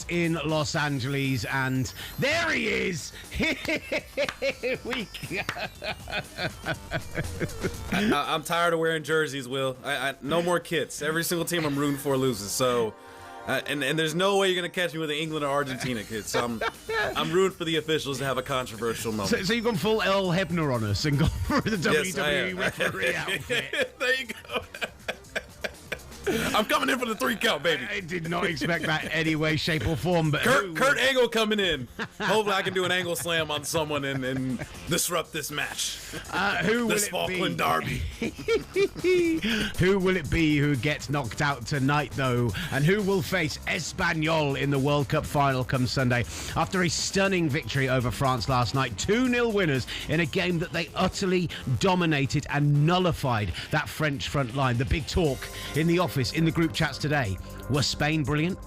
in Los Angeles, and there he is. Here we go. I'm tired of wearing jerseys, Will. No more kits. Every single team I'm rooting for loses. So, and there's no way you're gonna catch me with an England or Argentina kit. So I'm rooting for the officials to have a controversial moment. So you've gone full Earl Hebner on us and gone for the WWE referee outfit. There you go. I'm coming in for the 3 count, baby. I did not expect that any way, shape, or form. But Kurt Angle coming in. Hopefully, I can do an angle slam on someone and disrupt this match. Who will this Falkland Derby. Who will it be who gets knocked out tonight, though? And who will face Espanyol in the World Cup final come Sunday? After a stunning victory over France last night, 2-0 winners in a game that they utterly dominated and nullified that French front line. The big talk in the office, in the group chats today. Was Spain brilliant?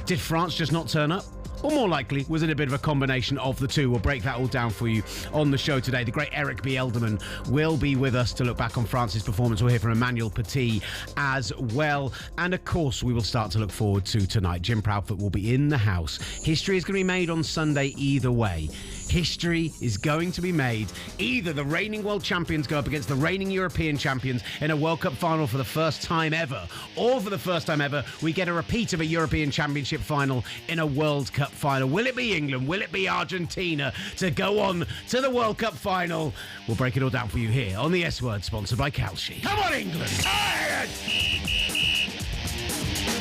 Did France just not turn up? Or more likely, was it a bit of a combination of the two? We'll break that all down for you on the show today. The great Erik Bielderman will be with us to look back on France's performance. We'll hear from Emmanuel Petit as well. And of course, we will start to look forward to tonight. Jim Proudfoot will be in the house. History is going to be made on Sunday either way. History is going to be made. Either the reigning world champions go up against the reigning European champions in a World Cup final for the first time ever, or for the first time ever, we get a repeat of a European Championship final in a World Cup final. Will it be England? Will it be Argentina to go on to the World Cup final? We'll break it all down for you here on the S Word, sponsored by Calci. Come on, England!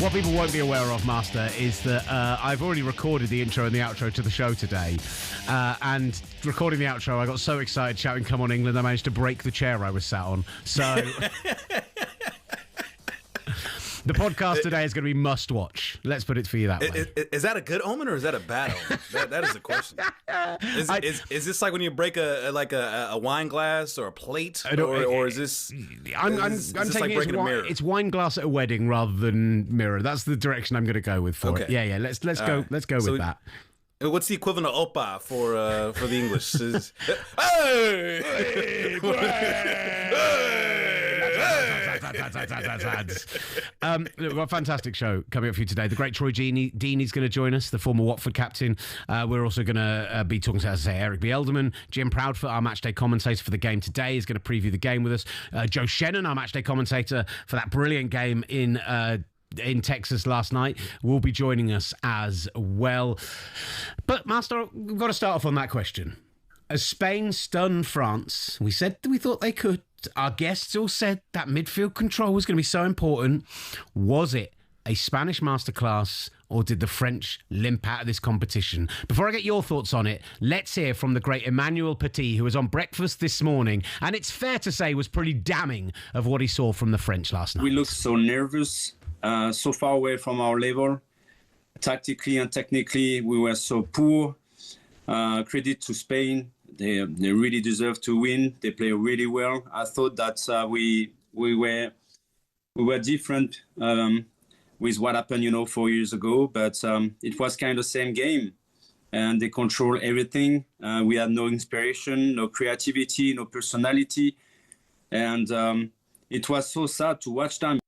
What people won't be aware of, Master, is that I've already recorded the intro and the outro to the show today. And recording the outro, I got so excited shouting, "Come on, England," I managed to break the chair I was sat on. So the podcast today is going to be must-watch. Let's put it for you that way. Is that a good omen or is that a bad omen? That is the question. Is this like when you break a wine glass or a plate, or is this? I'm taking like a mirror? It's wine glass at a wedding rather than mirror. That's the direction I'm going to go with for it. Yeah. Let's go with that. What's the equivalent of Opa for the English? Hey! Look, we've got a fantastic show coming up for you today. The great Troy Deeney's going to join us, the former Watford captain. We're also going to be talking to, as I say, Erik Bielderman. Jim Proudfoot, our matchday commentator for the game today, is going to preview the game with us. Joe Shennan, our matchday commentator for that brilliant game in Texas last night, will be joining us as well. But, Master, we've got to start off on that question. As Spain stunned France, we said that we thought they could. Our guests all said that midfield control was going to be so important. Was it a Spanish masterclass, or did the French limp out of this competition? Before I get your thoughts on it, let's hear from the great Emmanuel Petit, who was on breakfast this morning, and it's fair to say was pretty damning of what he saw from the French last night. We looked so nervous, so far away from our level. Tactically and technically, we were so poor. Credit to Spain. They really deserve to win. They play really well. I thought that we were different with what happened, 4 years ago. But it was kind of the same game, and they control everything. We had no inspiration, no creativity, no personality, and it was so sad to watch them.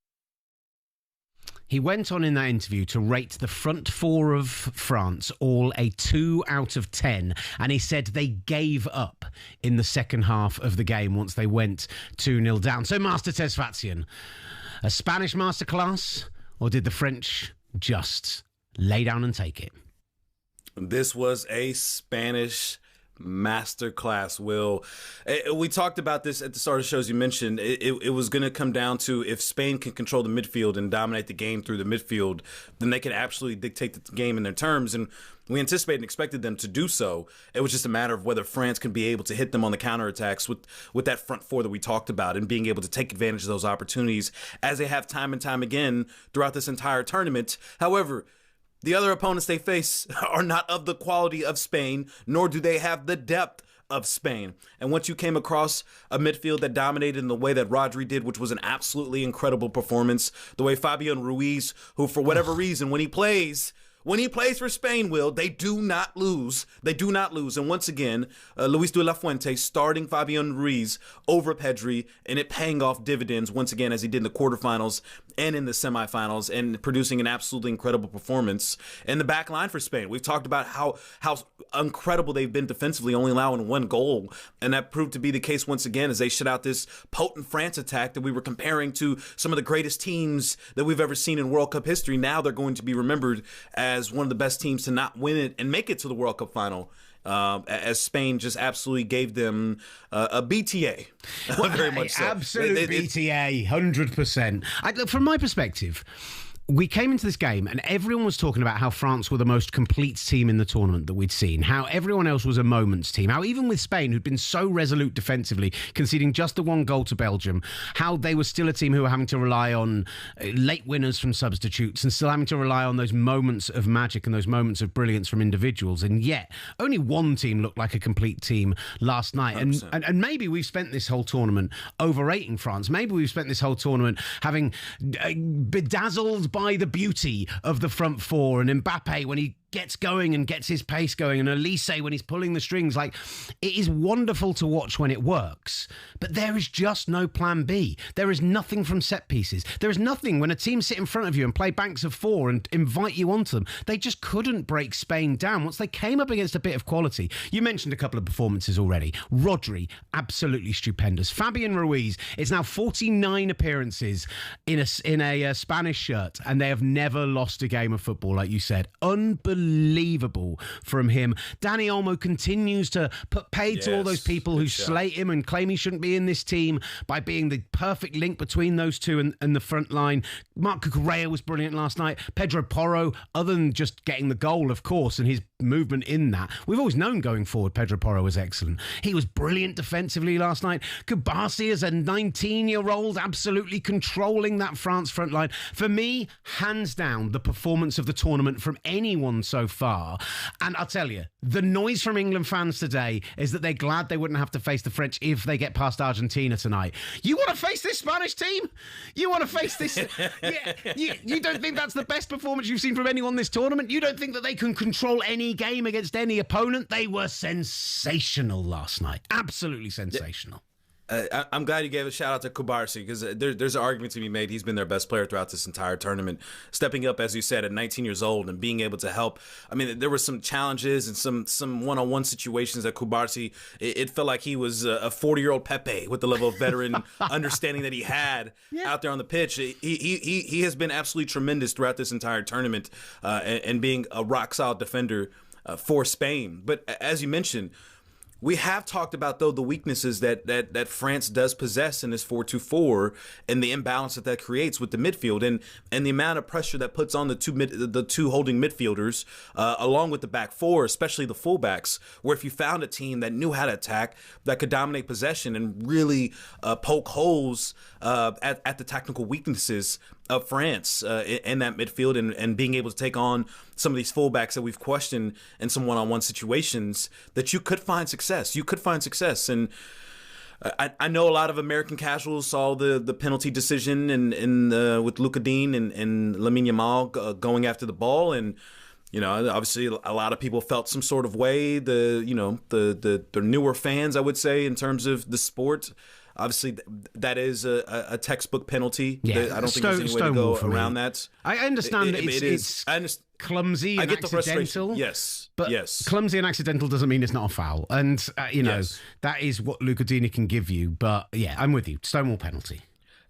He went on in that interview to rate the front four of France all a 2 out of 10. And he said they gave up in the second half of the game once they went 2-0 down. So, Master Tesfazian, a Spanish masterclass, or did the French just lay down and take it? This was a Spanish masterclass, Will. We talked about this at the start of the shows. You mentioned it was going to come down to, if Spain can control the midfield and dominate the game through the midfield, then they can absolutely dictate the game in their terms. And we anticipated and expected them to do so. It was just a matter of whether France can be able to hit them on the counterattacks with that front four that we talked about, and being able to take advantage of those opportunities as they have time and time again throughout this entire tournament. However, the other opponents they face are not of the quality of Spain, nor do they have the depth of Spain. And once you came across a midfield that dominated in the way that Rodri did, which was an absolutely incredible performance, the way Fabian Ruiz, who for whatever reason, when he plays, When he plays for Spain, Will, they do not lose. They do not lose. And once again, Luis de la Fuente starting Fabian Ruiz over Pedri, and it paying off dividends once again as he did in the quarterfinals and in the semifinals, and producing an absolutely incredible performance. And the back line for Spain, we've talked about how incredible they've been defensively, only allowing 1 goal. And that proved to be the case once again as they shut out this potent France attack that we were comparing to some of the greatest teams that we've ever seen in World Cup history. Now they're going to be remembered as one of the best teams to not win it and make it to the World Cup final. As Spain just absolutely gave them a BTA. Very much so. Absolute BTA, 100%. From my perspective, we came into this game and everyone was talking about how France were the most complete team in the tournament that we'd seen, how everyone else was a moments team, how even with Spain, who'd been so resolute defensively, conceding just the 1 goal to Belgium, how they were still a team who were having to rely on late winners from substitutes and still having to rely on those moments of magic and those moments of brilliance from individuals. And yet, only one team looked like a complete team last night. And maybe we've spent this whole tournament overrating France. Maybe we've spent this whole tournament having bedazzled by the beauty of the front four, and Mbappe when he gets going and gets his pace going, and Elise when he's pulling the strings. Like, it is wonderful to watch when it works, but there is just no plan B. There is nothing from set pieces. There is nothing when a team sit in front of you and play banks of 4 and invite you onto them. They just couldn't break Spain down once they came up against a bit of quality. You mentioned a couple of performances already. Rodri, absolutely stupendous. Fabian Ruiz, it's now 49 appearances in a Spanish shirt, and they have never lost a game of football, like you said. Unbelievable from him. Dani Olmo continues to put paid to all those people who slate him and claim he shouldn't be in this team by being the perfect link between those two and the front line. Marc Cucurella was brilliant last night. Pedro Porro, other than just getting the goal, of course, and his movement in that, we've always known going forward Pedro Porro was excellent. He was brilliant defensively last night. Kubasi, as a 19-year-old, absolutely controlling that France front line. For me, hands down, the performance of the tournament from anyone so far. And I'll tell you, the noise from England fans today is that they're glad they wouldn't have to face the French if they get past Argentina tonight. You want to face this Spanish team? You want to face this? You don't think that's the best performance you've seen from anyone this tournament? You don't think that they can control any game against any opponent? They were sensational last night. Absolutely sensational. I'm glad you gave a shout out to Kubarsi, because there's an argument to be made. He's been their best player throughout this entire tournament, stepping up, as you said, at 19 years old and being able to help. I mean, there were some challenges and some one-on-one situations that Kubarsi, it felt like he was a 40-year-old Pepe with the level of veteran understanding that he had out there on the pitch. He has been absolutely tremendous throughout this entire tournament and being a rock-solid defender for Spain. But as you mentioned, we have talked about, though, the weaknesses that France does possess in this 4-2-4 and the imbalance that creates with the midfield and the amount of pressure that puts on the two holding midfielders along with the back four, especially the fullbacks, where if you found a team that knew how to attack, that could dominate possession and really poke holes at the technical weaknesses of France in that midfield and being able to take on some of these fullbacks that we've questioned in some one-on-one situations, that you could find success. You could find success. And I know a lot of American casuals saw the penalty decision with Luka Dean and Lamine Yamal going after the ball. And, you know, obviously a lot of people felt some sort of way. The newer fans, I would say, in terms of the sport. Obviously, that is a textbook penalty. Yeah, I don't think there's any way to go around that. I understand that it's clumsy and accidental. Yes, but clumsy and accidental doesn't mean it's not a foul. And, that is what Luka Deeney can give you. But, yeah, I'm with you. Stonewall penalty.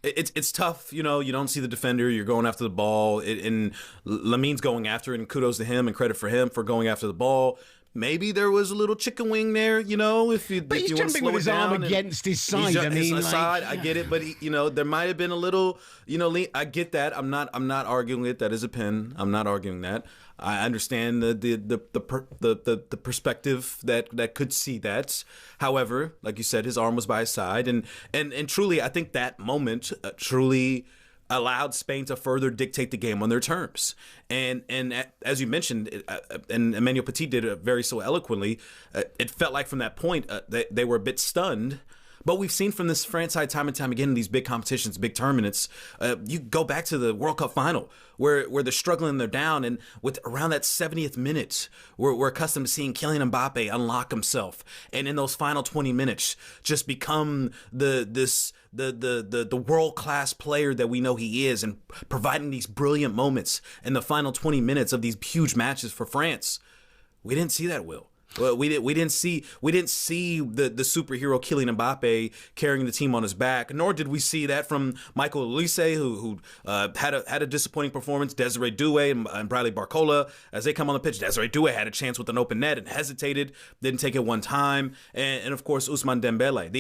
It's tough, you don't see the defender, you're going after the ball, and Lamine's going after it, and kudos to him and credit for him for going after the ball. Maybe there was a little chicken wing there, if you But he's want to jumping with his arm against his side. I get it, but there might have been a little, I get that. I'm not arguing it. That is a pen. I'm not arguing that. I understand the perspective that could see that. However, like you said, his arm was by his side, and truly, I think that moment truly allowed Spain to further dictate the game on their terms. And as you mentioned, and Emmanuel Petit did it very so eloquently, it felt like from that point they were a bit stunned But we've seen from this France side time and time again in these big competitions, big tournaments. You go back to the World Cup final where they're struggling, they're down, and with around that 70th minute, we're accustomed to seeing Kylian Mbappe unlock himself, and in those final 20 minutes, just become the world class player that we know he is, and providing these brilliant moments in the final 20 minutes of these huge matches for France. We didn't see that, Will. Well, we didn't see the superhero Kylian Mbappe carrying the team on his back, nor did we see that from Michael Olise, who had a disappointing performance. Desiree Doué and Bradley Barcola, as they come on the pitch, Desiree Doué had a chance with an open net and hesitated, didn't take it one time, and of course Ousmane Dembele.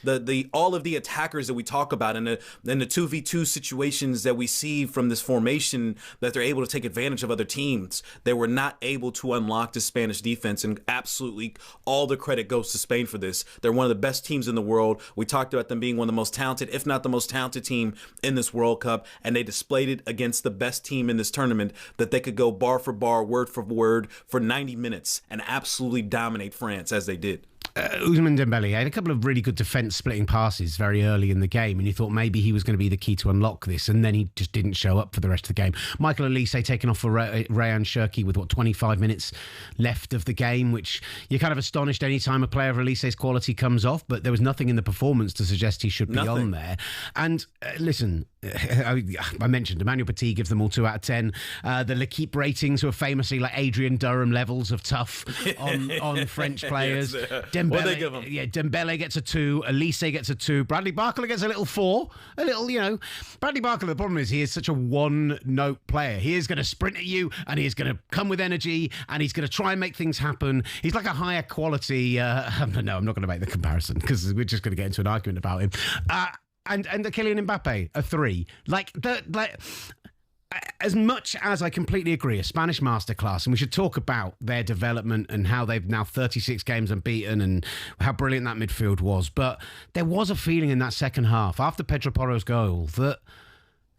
The all of the attackers that we talk about and the 2v2 situations that we see from this formation that they're able to take advantage of other teams, they were not able to unlock the Spanish defense, and absolutely all the credit goes to Spain for this. They're one of the best teams in the world. We talked about them being one of the most talented, if not the most talented team in this World Cup, and they displayed it against the best team in this tournament, that they could go bar for bar, word for word for 90 minutes and absolutely dominate France as they did. Ousmane Dembele had a couple of really good defence-splitting passes very early in the game, and you thought maybe he was going to be the key to unlock this, and then he just didn't show up for the rest of the game. Michael Olise taken off for Rayan Cherki with, 25 minutes left of the game, which you're kind of astonished any time a player of Olise's quality comes off, but there was nothing in the performance to suggest he should be on there. And listen, I mentioned Emmanuel Petit gives them all 2 out of 10. The L'Equipe ratings were famously like Adrian Durham levels of tough on French players. Yes, what they give him? Yeah, Dembele gets a 2, Olise gets a 2, Bradley Barcola gets a little 4. Bradley Barcola, the problem is he is such a one-note player. He is going to sprint at you, and he is going to come with energy, and he's going to try and make things happen. He's like a higher quality... no, I'm not going to make the comparison, because we're just going to get into an argument about him. And the Kylian Mbappe, a 3. As much as I completely agree, a Spanish masterclass, and we should talk about their development and how they've now 36 games unbeaten and how brilliant that midfield was. But there was a feeling in that second half, after Pedro Porro's goal, that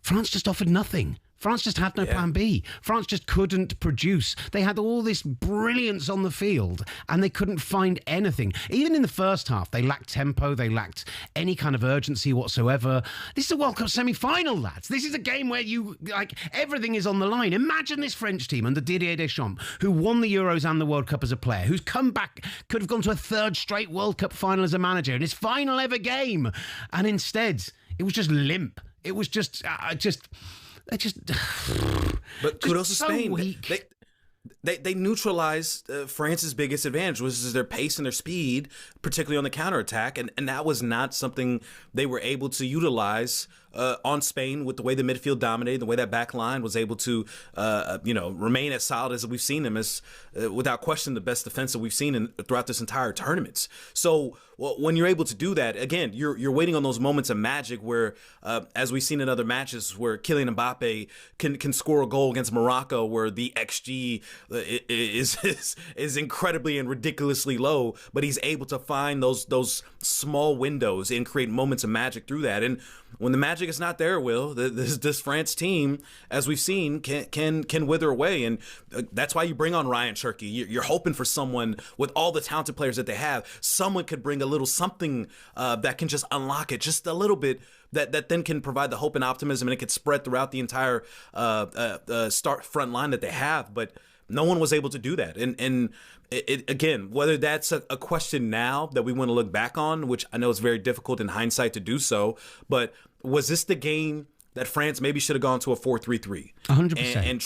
France just offered nothing. France just had no plan B. France just couldn't produce. They had all this brilliance on the field and they couldn't find anything. Even in the first half, they lacked tempo. They lacked any kind of urgency whatsoever. This is a World Cup semi-final, lads. This is a game where everything is on the line. Imagine this French team under Didier Deschamps, who won the Euros and the World Cup as a player, who's come back, could have gone to a 3rd straight World Cup final as a manager in his final ever game. And instead, it was just limp. It was just... But kudos to so Spain. Weak. They neutralized France's biggest advantage, which is their pace and their speed, particularly on the counterattack. And that was not something they were able to utilize on Spain with the way the midfield dominated, the way that back line was able to, remain as solid as we've seen them as, without question, the best defense that we've seen throughout this entire tournament. So when you're able to do that, again, you're waiting on those moments of magic where, as we've seen in other matches, where Kylian Mbappe can score a goal against Morocco, where the XG is incredibly and ridiculously low, but he's able to find those small windows and create moments of magic through that. And when the magic is not there, Will, this France team, as we've seen, can wither away. And that's why you bring on Rayan Cherki. You're hoping for someone with all the talented players that they have. Someone could bring a little something that can just unlock it just a little bit, that then can provide the hope and optimism, and it could spread throughout the entire start front line that they have. But no one was able to do that. And it again, whether that's a question now that we want to look back on, which I know is very difficult in hindsight to do so, but was this the game that France maybe should have gone to a 4-3-3? 100%. And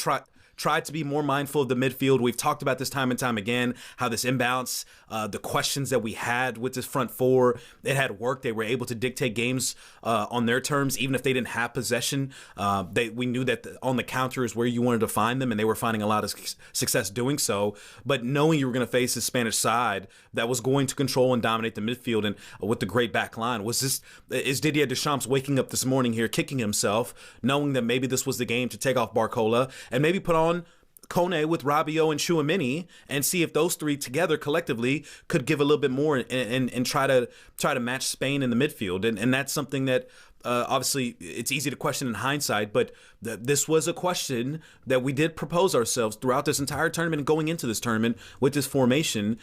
tried to be more mindful of the midfield. We've talked about this time and time again, how this imbalance, the questions that we had with this front four, it had worked. They were able to dictate games on their terms, even if they didn't have possession. We knew that on the counter is where you wanted to find them, and they were finding a lot of success doing so. But knowing you were going to face the Spanish side that was going to control and dominate the midfield, and with the great back line, is Didier Deschamps waking up this morning here, kicking himself, knowing that maybe this was the game to take off Barcola and maybe put on Kone with Rabiot and Chouamini, and see if those three together collectively could give a little bit more and try to match Spain in the midfield. And that's something that obviously it's easy to question in hindsight, but this was a question that we did propose ourselves throughout this entire tournament and going into this tournament with this formation.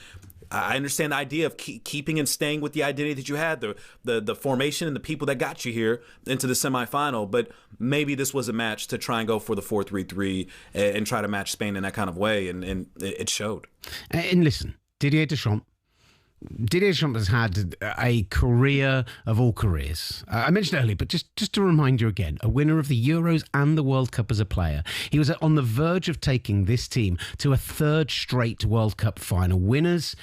I understand the idea of keeping and staying with the identity that you had, the formation and the people that got you here into the semifinal. But maybe this was a match to try and go for the 4-3-3 and try to match Spain in that kind of way, and it showed. And listen, Didier Deschamps has had a career of all careers. I mentioned earlier, but just to remind you again, a winner of the Euros and the World Cup as a player. He was on the verge of taking this team to a third straight World Cup final. Winners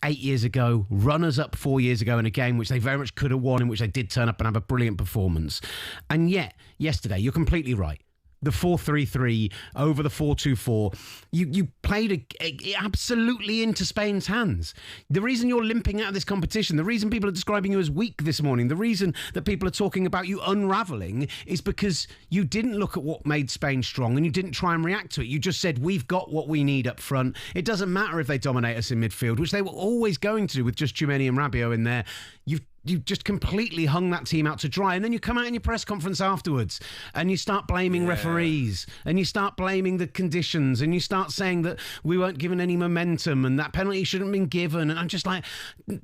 8 years ago, runners-up 4 years ago in a game which they very much could have won, in which they did turn up and have a brilliant performance. And yet, yesterday, you're completely right. The 4-3-3 over the 4-2-4. You played absolutely into Spain's hands. The reason you're limping out of this competition, the reason people are describing you as weak this morning, the reason that people are talking about you unravelling is because you didn't look at what made Spain strong and you didn't try and react to it. You just said, we've got what we need up front. It doesn't matter if they dominate us in midfield, which they were always going to do with just Tchouaméni and Rabiot in there. You just completely hung that team out to dry. And then you come out in your press conference afterwards and you start blaming referees and you start blaming the conditions and you start saying that we weren't given any momentum and that penalty shouldn't have been given. And I'm just like,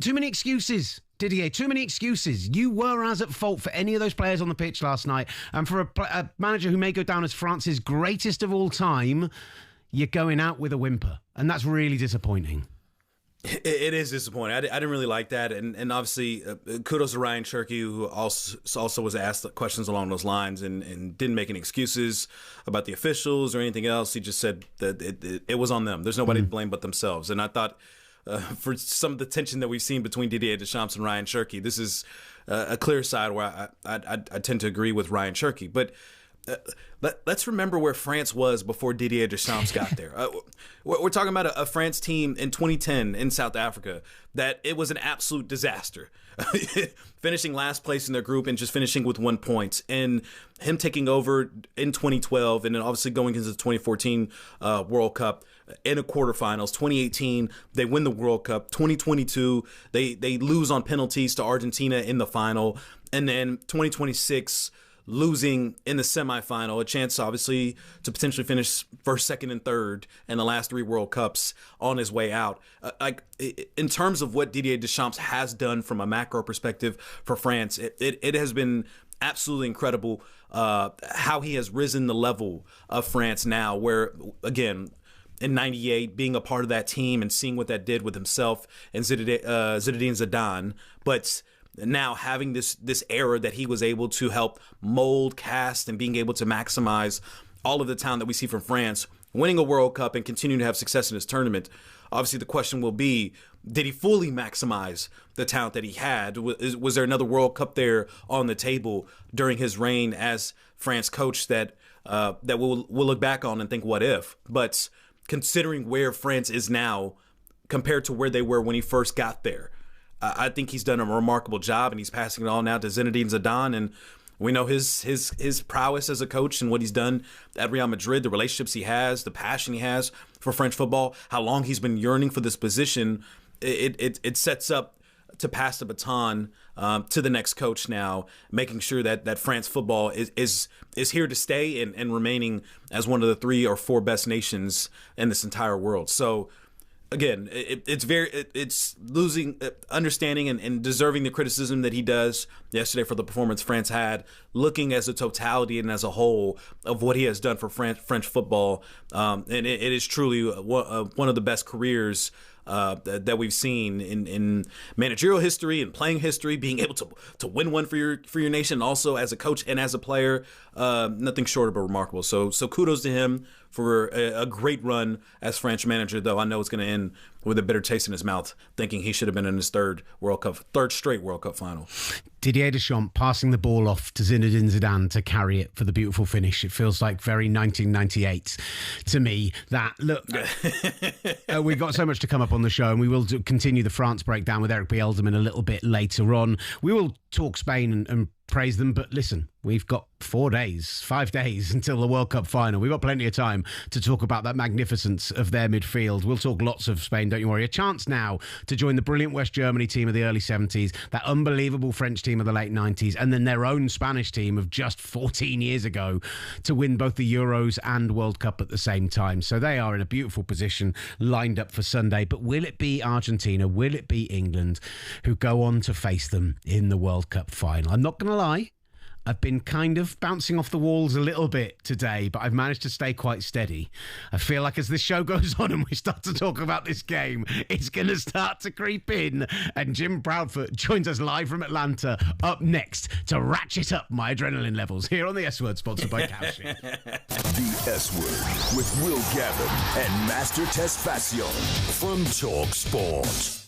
too many excuses. Didier, too many excuses. You were as at fault for any of those players on the pitch last night. And for a manager who may go down as France's greatest of all time, you're going out with a whimper. And that's really disappointing. It is disappointing. I didn't really like that. And obviously, kudos to Ryan Cherky, who also was asked questions along those lines and didn't make any excuses about the officials or anything else. He just said that it was on them. There's nobody to blame but themselves. And I thought for some of the tension that we've seen between Didier Deschamps and Ryan Cherky, this is a clear side where I tend to agree with Ryan Cherky. But let's remember where France was before Didier Deschamps got there. We're talking about a France team in 2010 in South Africa that it was an absolute disaster. Finishing last place in their group and just finishing with 1 point. And him taking over in 2012 and then obviously going into the 2014 World Cup in a quarterfinals. 2018, they win the World Cup. 2022, they lose on penalties to Argentina in the final. And then 2026, losing in the semifinal, a chance obviously to potentially finish first, second, and third in the last 3 World Cups on his way out. In terms of what Didier Deschamps has done from a macro perspective for France, it has been absolutely incredible how he has risen the level of France now, where, again, in 98, being a part of that team and seeing what that did with himself and Zinedine Zidane, but now having this era that he was able to help mold, cast, and being able to maximize all of the talent that we see from France, winning a World Cup and continuing to have success in this tournament. Obviously, the question will be, did he fully maximize the talent that he had? Was there another World Cup there on the table during his reign as France coach that we'll look back on and think, what if? But considering where France is now compared to where they were when he first got there, I think he's done a remarkable job, and he's passing it all now to Zinedine Zidane. And we know his prowess as a coach and what he's done at Real Madrid, the relationships he has, the passion he has for French football, how long he's been yearning for this position. It sets up to pass the baton to the next coach now, making sure that France football is here to stay and remaining as one of the 3 or 4 best nations in this entire world. So, again, it's losing understanding and deserving the criticism that he does yesterday for the performance France had, looking as a totality and as a whole of what he has done for French football. And it is truly one of the best careers that we've seen in managerial history and playing history, being able to win one for your nation, also as a coach and as a player. Nothing short of remarkable. So kudos to him for a great run as French manager, though I know it's going to end with a bitter taste in his mouth, thinking he should have been in his third straight World Cup final. Didier Deschamps passing the ball off to Zinedine Zidane to carry it for the beautiful finish. It feels like very 1998 to me. That, look, we've got so much to come up on the show, and we will continue the France breakdown with Erik Bielderman a little bit later on. We will talk Spain and praise them, but listen, we've got 5 days until the World Cup final. We've got plenty of time to talk about that magnificence of their midfield. We'll talk lots of Spain, don't you worry. A chance now to join the brilliant West Germany team of the early 70s, that unbelievable French team of the late 90s, and then their own Spanish team of just 14 years ago to win both the Euros and World Cup at the same time. So they are in a beautiful position lined up for Sunday. But will it be Argentina? Will it be England who go on to face them in the World Cup final? I'm not going to lie, I've been kind of bouncing off the walls a little bit today, but I've managed to stay quite steady. I feel like as this show goes on and we start to talk about this game, it's going to start to creep in. And Jim Proudfoot joins us live from Atlanta up next to ratchet up my adrenaline levels here on the S Word, sponsored by talkSPORT. The S Word with Will Gavin and Master Tesfacion from talkSPORT.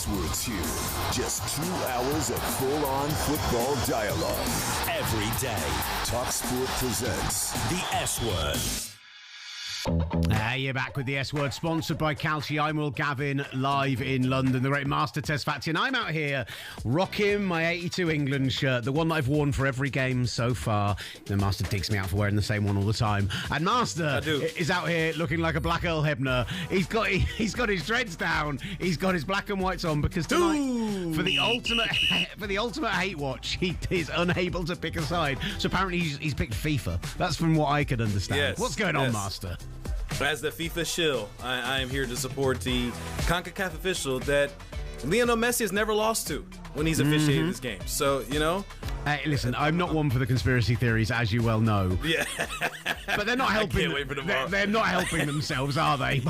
Words here. Just 2 hours of full-on football dialogue. Every day, talkSPORT presents The S Word. You're back with the S Word, sponsored by Calci. I'm Will Gavin, live in London. The great Master Tesfacion. I'm out here rocking my 82 England shirt, the one that I've worn for every game so far. The Master digs me out for wearing the same one all the time. And Master is out here looking like a Black Earl Hebner. He's got his dreads down. He's got his black and whites on because tonight, for the ultimate hate watch, he is unable to pick a side. So apparently he's picked FIFA. That's from what I could understand. Yes, what's going on, Master? As the FIFA shill, I am here to support the CONCACAF official that Lionel Messi has never lost to when he's officiated this game. So, you know. Hey, listen, I'm not one for the conspiracy theories, as you well know. Yeah. But they're not helping. I can't wait for tomorrow. They're not helping themselves, are they?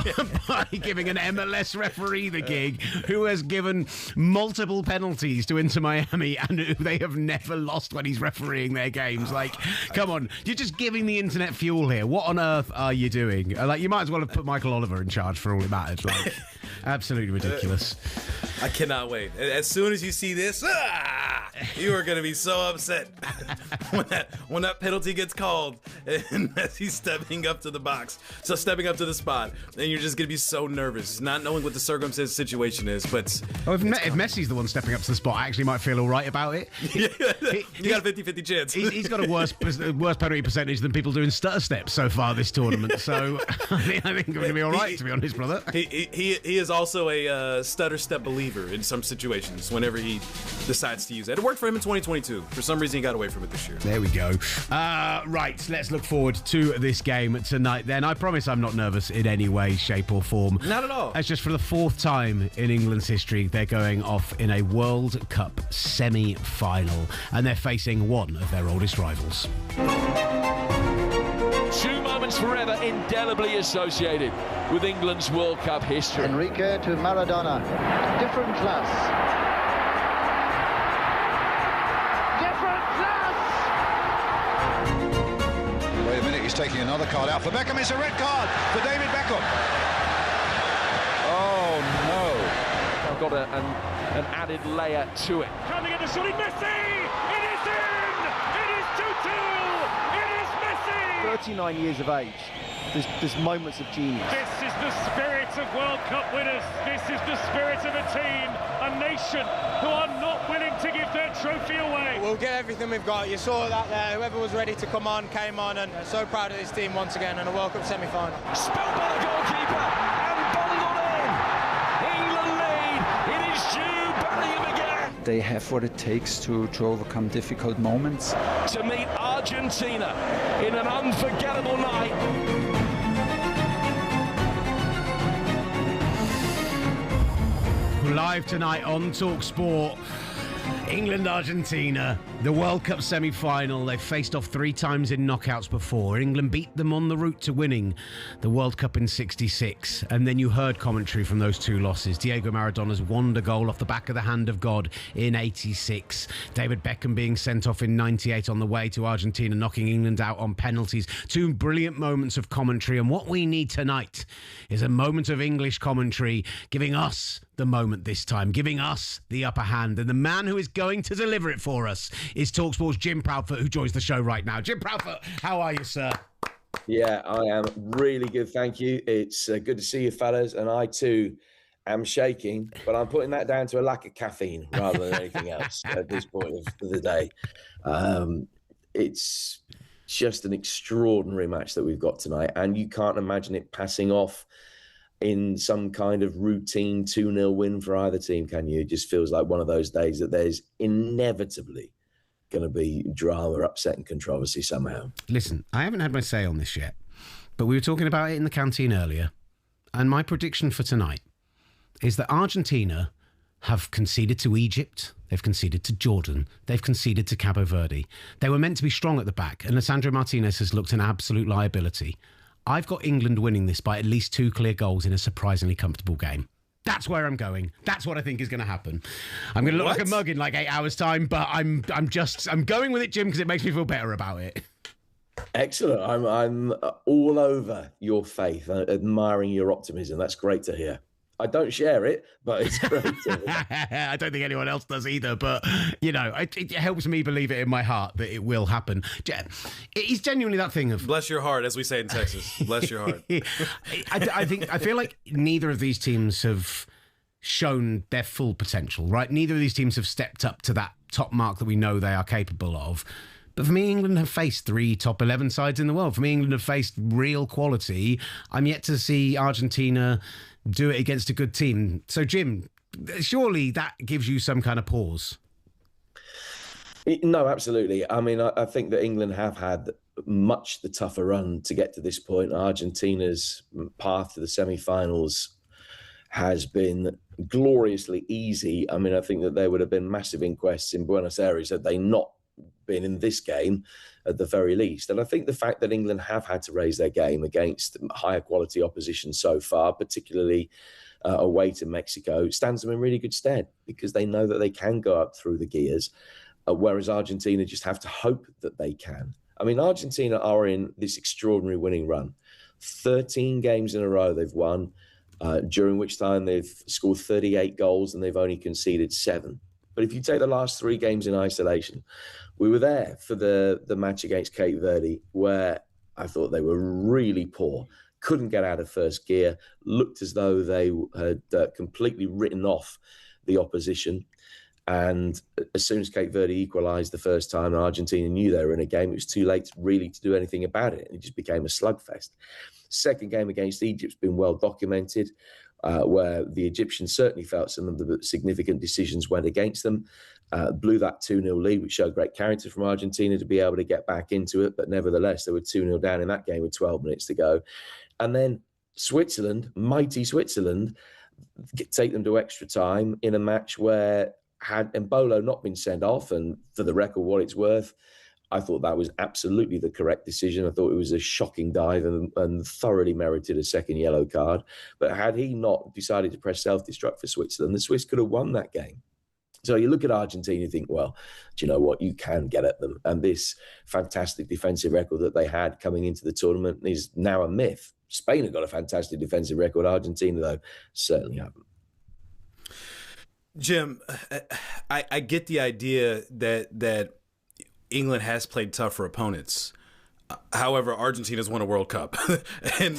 By giving an MLS referee the gig, who has given multiple penalties to Inter Miami, and who they have never lost when he's refereeing their games. Like, come on, you're just giving the internet fuel here. What on earth are you doing? Like, you might as well have put Michael Oliver in charge for all it mattered. Like, absolutely ridiculous. I cannot wait. As soon as you see this, you are going to be so upset when that penalty gets called and Messi's stepping up to the box, so stepping up to the spot, and you're just going to be so nervous, not knowing what the circumstance situation is. But if Messi's the one stepping up to the spot, I actually might feel all right about it. You got a 50-50 chance. He's got a worse penalty percentage than people doing stutter steps so far this tournament. So I think I'm going to be all right, to be honest, brother. He is also a stutter step believer in some situations whenever he decides to use it. It worked for him in 2022. For some reason, he got away from it this year. There we go. Right, let's look forward to this game tonight then. I promise I'm not nervous in any way, shape or form. Not at all. It's just for the fourth time in England's history, they're going off in a World Cup semi-final, and they're facing one of their oldest rivals. 2 moments forever indelibly associated with England's World Cup history. Enrique to Maradona. Different class. Different class! Wait a minute, he's taking another card out for Beckham. It's a red card for David Beckham. Oh, no. I've got an added layer to it. Coming at the shooting, Messi! It is in! It is 2-2! It is Messi! 39 years of age. There's moments of genius. This is the spirit of World Cup winners. This is the spirit of a team, a nation who are not willing to give their trophy away. We'll get everything we've got. You saw that there. Whoever was ready to come on, came on, and so proud of this team once again in a World Cup semi-final. Spilled by the goalkeeper and bundled in. England lead. It is Jude Bellingham again. They have what it takes to overcome difficult moments. To meet Argentina in an unforgettable night. Live tonight on talkSPORT. England, Argentina, the World Cup semi-final. They've faced off 3 times in knockouts before. England beat them on the route to winning the World Cup in '66. And then you heard commentary from those 2 losses. Diego Maradona's wonder goal off the back of the hand of God in '86. David Beckham being sent off in '98 on the way to Argentina, knocking England out on penalties. 2 brilliant moments of commentary. And what we need tonight is a moment of English commentary, giving us the moment this time, giving us the upper hand. And the man who is going to deliver it for us is talkSPORT's Jim Proudfoot, who joins the show right now. Jim Proudfoot, how are you, sir? Yeah, I am really good, thank you. It's good to see you, fellas, and I too am shaking, but I'm putting that down to a lack of caffeine rather than anything else at this point of the day. It's just an extraordinary match that we've got tonight, and you can't imagine it passing off in some kind of routine 2-0 win for either team, can you? It just feels like one of those days that there's inevitably going to be drama, upset and controversy somehow. Listen, I haven't had my say on this yet, but we were talking about it in the canteen earlier, and my prediction for tonight is that Argentina have conceded to Egypt, they've conceded to Jordan, they've conceded to Cabo Verde. They were meant to be strong at the back, and Lisandro Martinez has looked an absolute liability. I've got England winning this by at least 2 clear goals in a surprisingly comfortable game. That's where I'm going. That's what I think is going to happen. I'm going to look like a mug in like 8 hours' time, but I'm going with it, Jim, because it makes me feel better about it. Excellent. I'm all over your faith, admiring your optimism. That's great to hear. I don't share it, but it's great to hear. I don't think anyone else does either, but, you know, it helps me believe it in my heart that it will happen. It's genuinely that thing of... Bless your heart, as we say in Texas. Bless your heart. I feel like neither of these teams have shown their full potential, right? Neither of these teams have stepped up to that top mark that we know they are capable of. But for me, England have faced 3 top 11 sides in the world. For me, England have faced real quality. I'm yet to see Argentina do it against a good team. So, Jim, surely that gives you some kind of pause. No, absolutely. I mean, I think that England have had much the tougher run to get to this point. Argentina's path to the semi-finals has been gloriously easy. I mean, I think that there would have been massive inquests in Buenos Aires had they not been in this game at the very least. And I think the fact that England have had to raise their game against higher quality opposition so far, particularly away to Mexico, stands them in really good stead because they know that they can go up through the gears, whereas Argentina just have to hope that they can. I mean, Argentina are in this extraordinary winning run. 13 games in a row they've won, during which time they've scored 38 goals and they've only conceded 7. But if you take the last 3 games in isolation, we were there for the match against Cape Verde, where I thought they were really poor, couldn't get out of first gear, looked as though they had completely written off the opposition. And as soon as Cape Verde equalised the first time, Argentina knew they were in a game. It was too late really to do anything about it. It just became a slugfest. Second game against Egypt's been well documented, where the Egyptians certainly felt some of the significant decisions went against them. Blew that 2-0 lead, which showed great character from Argentina to be able to get back into it. But nevertheless, they were 2-0 down in that game with 12 minutes to go. And then Switzerland, mighty Switzerland, take them to extra time in a match where had Embolo not been sent off, and for the record, what it's worth, I thought that was absolutely the correct decision. I thought it was a shocking dive and thoroughly merited a second yellow card. But had he not decided to press self-destruct for Switzerland, the Swiss could have won that game. So you look at Argentina and think, well, do you know what? You can get at them. And this fantastic defensive record that they had coming into the tournament is now a myth. Spain have got a fantastic defensive record. Argentina, though, certainly haven't. Jim, I get the idea that England has played tougher opponents. However, Argentina's won a World Cup, and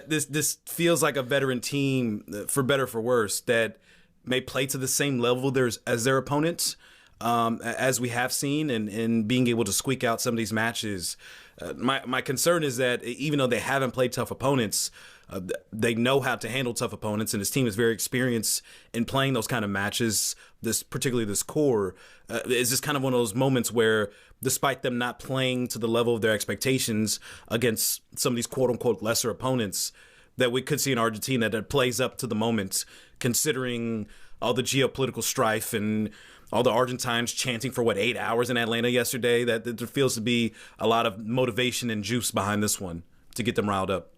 this feels like a veteran team, for better or for worse, that may play to the same level as their opponents, as we have seen, and being able to squeak out some of these matches. My concern is that even though they haven't played tough opponents, they know how to handle tough opponents, and this team is very experienced in playing those kind of matches. Particularly this core, is just kind of one of those moments where, despite them not playing to the level of their expectations against some of these quote-unquote lesser opponents, that we could see in Argentina that plays up to the moment, considering all the geopolitical strife and all the Argentines chanting for 8 hours in Atlanta yesterday. That there feels to be a lot of motivation and juice behind this one to get them riled up.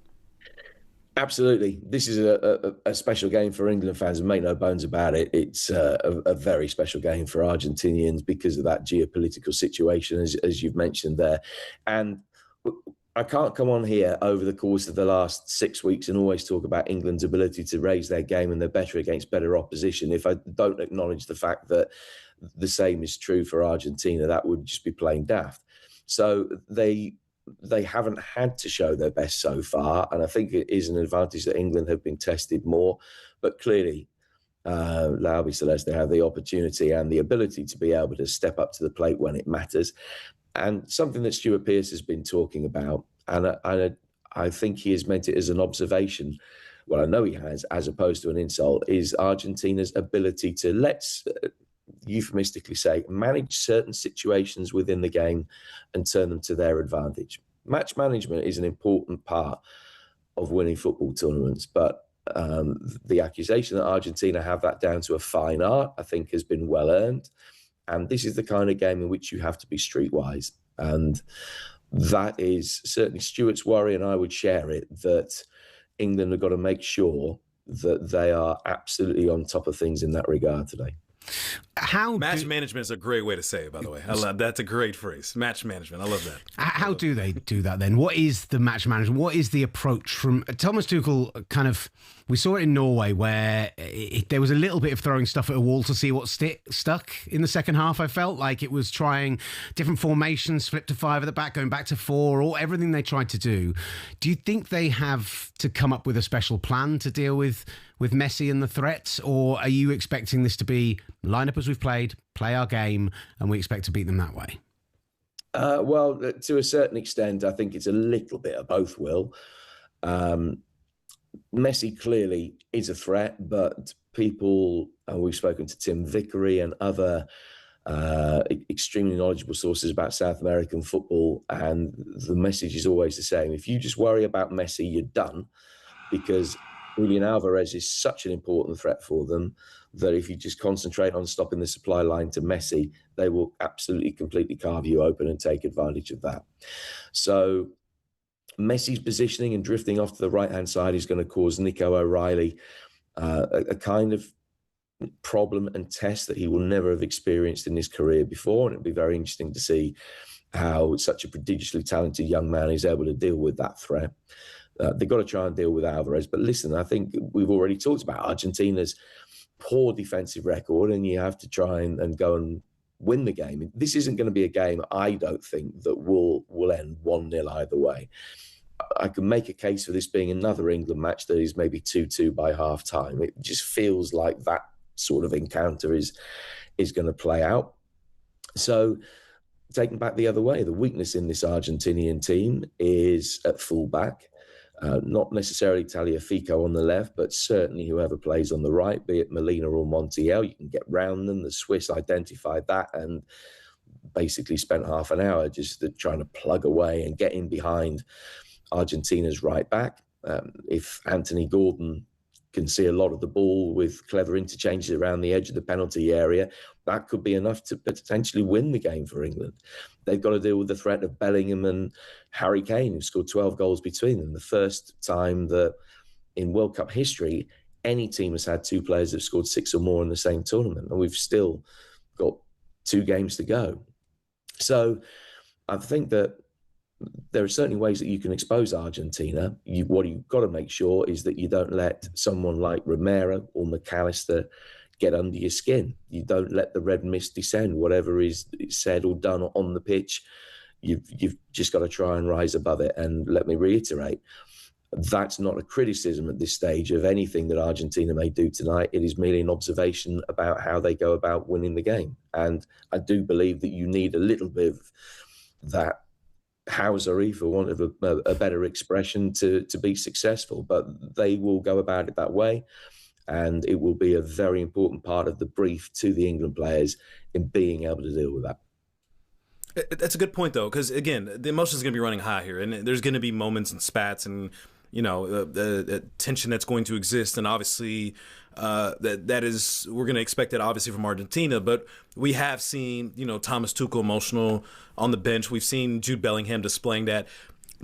Absolutely. This is a special game for England fans, and make no bones about it. It's a very special game for Argentinians because of that geopolitical situation, as you've mentioned there. And I can't come on here over the course of the last 6 weeks and always talk about England's ability to raise their game and they're better against better opposition if I don't acknowledge the fact that the same is true for Argentina. That would just be plain daft. So they haven't had to show their best so far, and I think it is an advantage that England have been tested more. But clearly, La Albiceleste have the opportunity and the ability to be able to step up to the plate when it matters. And something that Stuart Pearce has been talking about, and I think he has meant it as an observation, well, I know he has, as opposed to an insult, is Argentina's ability to, let's euphemistically say, manage certain situations within the game and turn them to their advantage. Match management is an important part of winning football tournaments, but the accusation that Argentina have that down to a fine art, I think, has been well earned. And this is the kind of game in which you have to be streetwise. And that is certainly Stuart's worry, and I would share it, that England have got to make sure that they are absolutely on top of things in that regard today. Match management is a great way to say it, by the way. I love that's a great phrase. Match management. I love that. How do they do that then? What is the match management? What is the approach from Thomas Tuchel? Kind of, we saw it in Norway where there was a little bit of throwing stuff at a wall to see what stuck in the second half. I felt like it was trying different formations, flip to 5 at the back, going back to 4, or everything they tried to do. Do you think they have to come up with a special plan to deal with Messi and the threats, or are you expecting this to be line up as we've played, play our game, and we expect to beat them that way? Well, to a certain extent, I think it's a little bit of both, Will. Messi clearly is a threat, but people, and we've spoken to Tim Vickery and other extremely knowledgeable sources about South American football, and the message is always the same. If you just worry about Messi, you're done, because Julian Alvarez is such an important threat for them that if you just concentrate on stopping the supply line to Messi, they will absolutely, completely carve you open and take advantage of that. So Messi's positioning and drifting off to the right-hand side is going to cause Nico O'Reilly a kind of problem and test that he will never have experienced in his career before. And it'll be very interesting to see how such a prodigiously talented young man is able to deal with that threat. They've got to try and deal with Alvarez. But listen, I think we've already talked about Argentina's poor defensive record, and you have to try and go and win the game. This isn't going to be a game, I don't think, that will end 1-0 either way. I can make a case for this being another England match that is maybe 2-2 by half-time. It just feels like that sort of encounter is going to play out. So, taking back the other way, the weakness in this Argentinian team is at full-back. Not necessarily Tagliafico on the left, but certainly whoever plays on the right, be it Molina or Montiel, you can get round them. The Swiss identified that and basically spent half an hour just trying to plug away and get in behind Argentina's right back. If Anthony Gordon can see a lot of the ball with clever interchanges around the edge of the penalty area, that could be enough to potentially win the game for England. They've got to deal with the threat of Bellingham and Harry Kane, who scored 12 goals between them. The first time that in World Cup history, any team has had two players that have scored 6 or more in the same tournament. And we've still got 2 games to go. So I think that there are certainly ways that you can expose Argentina. What you've got to make sure is that you don't let someone like Romero or McAllister get under your skin. You don't let the red mist descend. Whatever is said or done on the pitch, you've just got to try and rise above it. And let me reiterate, that's not a criticism at this stage of anything that Argentina may do tonight. It is merely an observation about how they go about winning the game. And I do believe that you need a little bit of that housery, for want of a better expression, to be successful. But they will go about it that way. And it will be a very important part of the brief to the England players in being able to deal with that. That's a good point, though, because, again, the emotions are going to be running high here. And there's going to be moments and spats and, you know, the tension that's going to exist. And obviously, that is, we're going to expect that, obviously, from Argentina. But we have seen, you know, Thomas Tuchel emotional on the bench. We've seen Jude Bellingham displaying that.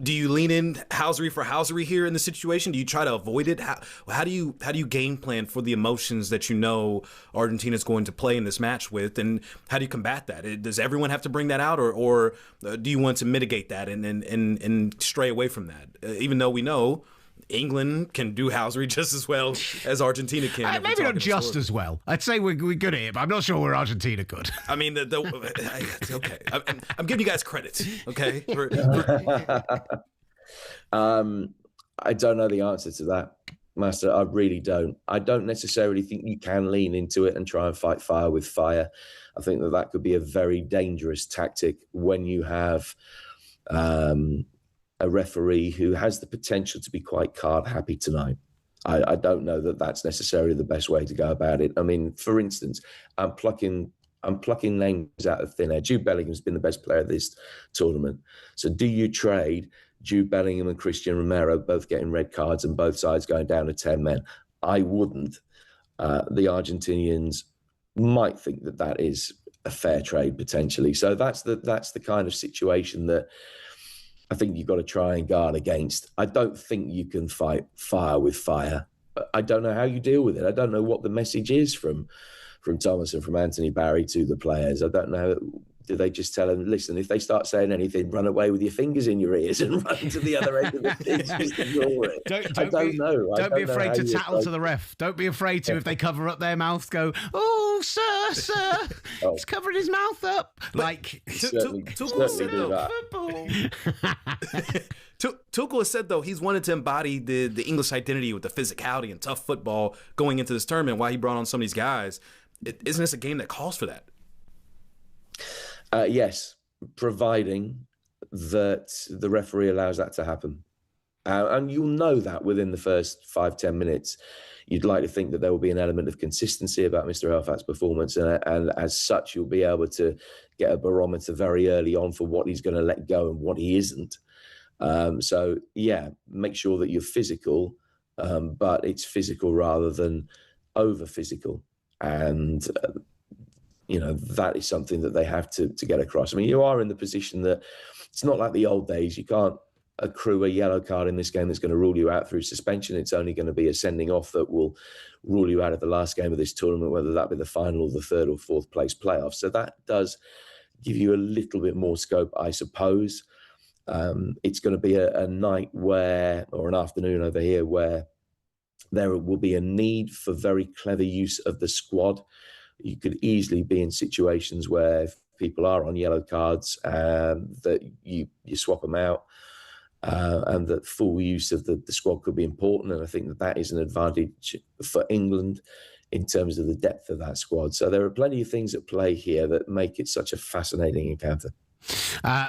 Do you lean in housery for housery here in the situation? Do you try to avoid it? How do you game plan for the emotions that you know Argentina's going to play in this match with, and how do you combat that? Does everyone have to bring that out, or do you want to mitigate that and stray away from that? Even though we know England can do housery just as well as Argentina can. Maybe not just as well. I'd say we're good at it, but I'm not sure we're Argentina good. I mean, okay. I'm giving you guys credit, okay? I don't know the answer to that, Master. I really don't. I don't necessarily think you can lean into it and try and fight fire with fire. I think that could be a very dangerous tactic when you have a referee who has the potential to be quite card happy tonight. I don't know that that's necessarily the best way to go about it. I mean, for instance, I'm plucking names out of thin air. Jude Bellingham's been the best player of this tournament. So do you trade Jude Bellingham and Christian Romero both getting red cards and both sides going down to 10 men? I wouldn't. The Argentinians might think that is a fair trade potentially. So that's the kind of situation that I think you've got to try and guard against. I don't think you can fight fire with fire. I don't know how you deal with it. I don't know what the message is from Thomas and from Anthony Barry to the players. I don't know. Do they just tell them, listen, if they start saying anything, run away with your fingers in your ears and run to the other end of the pitch? Just ignore it. I don't know. Don't be afraid to tattle to the ref. Don't be afraid to, if they cover up their mouth, go, oh, sir, he's covering his mouth up. Like, Tuchel has said, though, he's wanted to embody the English identity with the physicality and tough football going into this tournament, while he brought on some of these guys. Isn't this a game that calls for that? Yes, providing that the referee allows that to happen. And you'll know that within the first 5-10 minutes. You'd like to think that there will be an element of consistency about Mr. Elfat's performance. And as such, you'll be able to get a barometer very early on for what he's going to let go and what he isn't. So, yeah, make sure that you're physical, but it's physical rather than over physical. And, that is something that they have to get across. I mean, you are in the position that it's not like the old days. You can't accrue a yellow card in this game that's going to rule you out through suspension. It's only going to be a sending off that will rule you out of the last game of this tournament, whether that be the final or the third or fourth place playoff. So that does give you a little bit more scope, I suppose. It's going to be a night or an afternoon over here where there will be a need for very clever use of the squad. You could easily be in situations where if people are on yellow cards, that you swap them out, and that full use of the squad could be important. And I think that is an advantage for England in terms of the depth of that squad. So there are plenty of things at play here that make it such a fascinating encounter.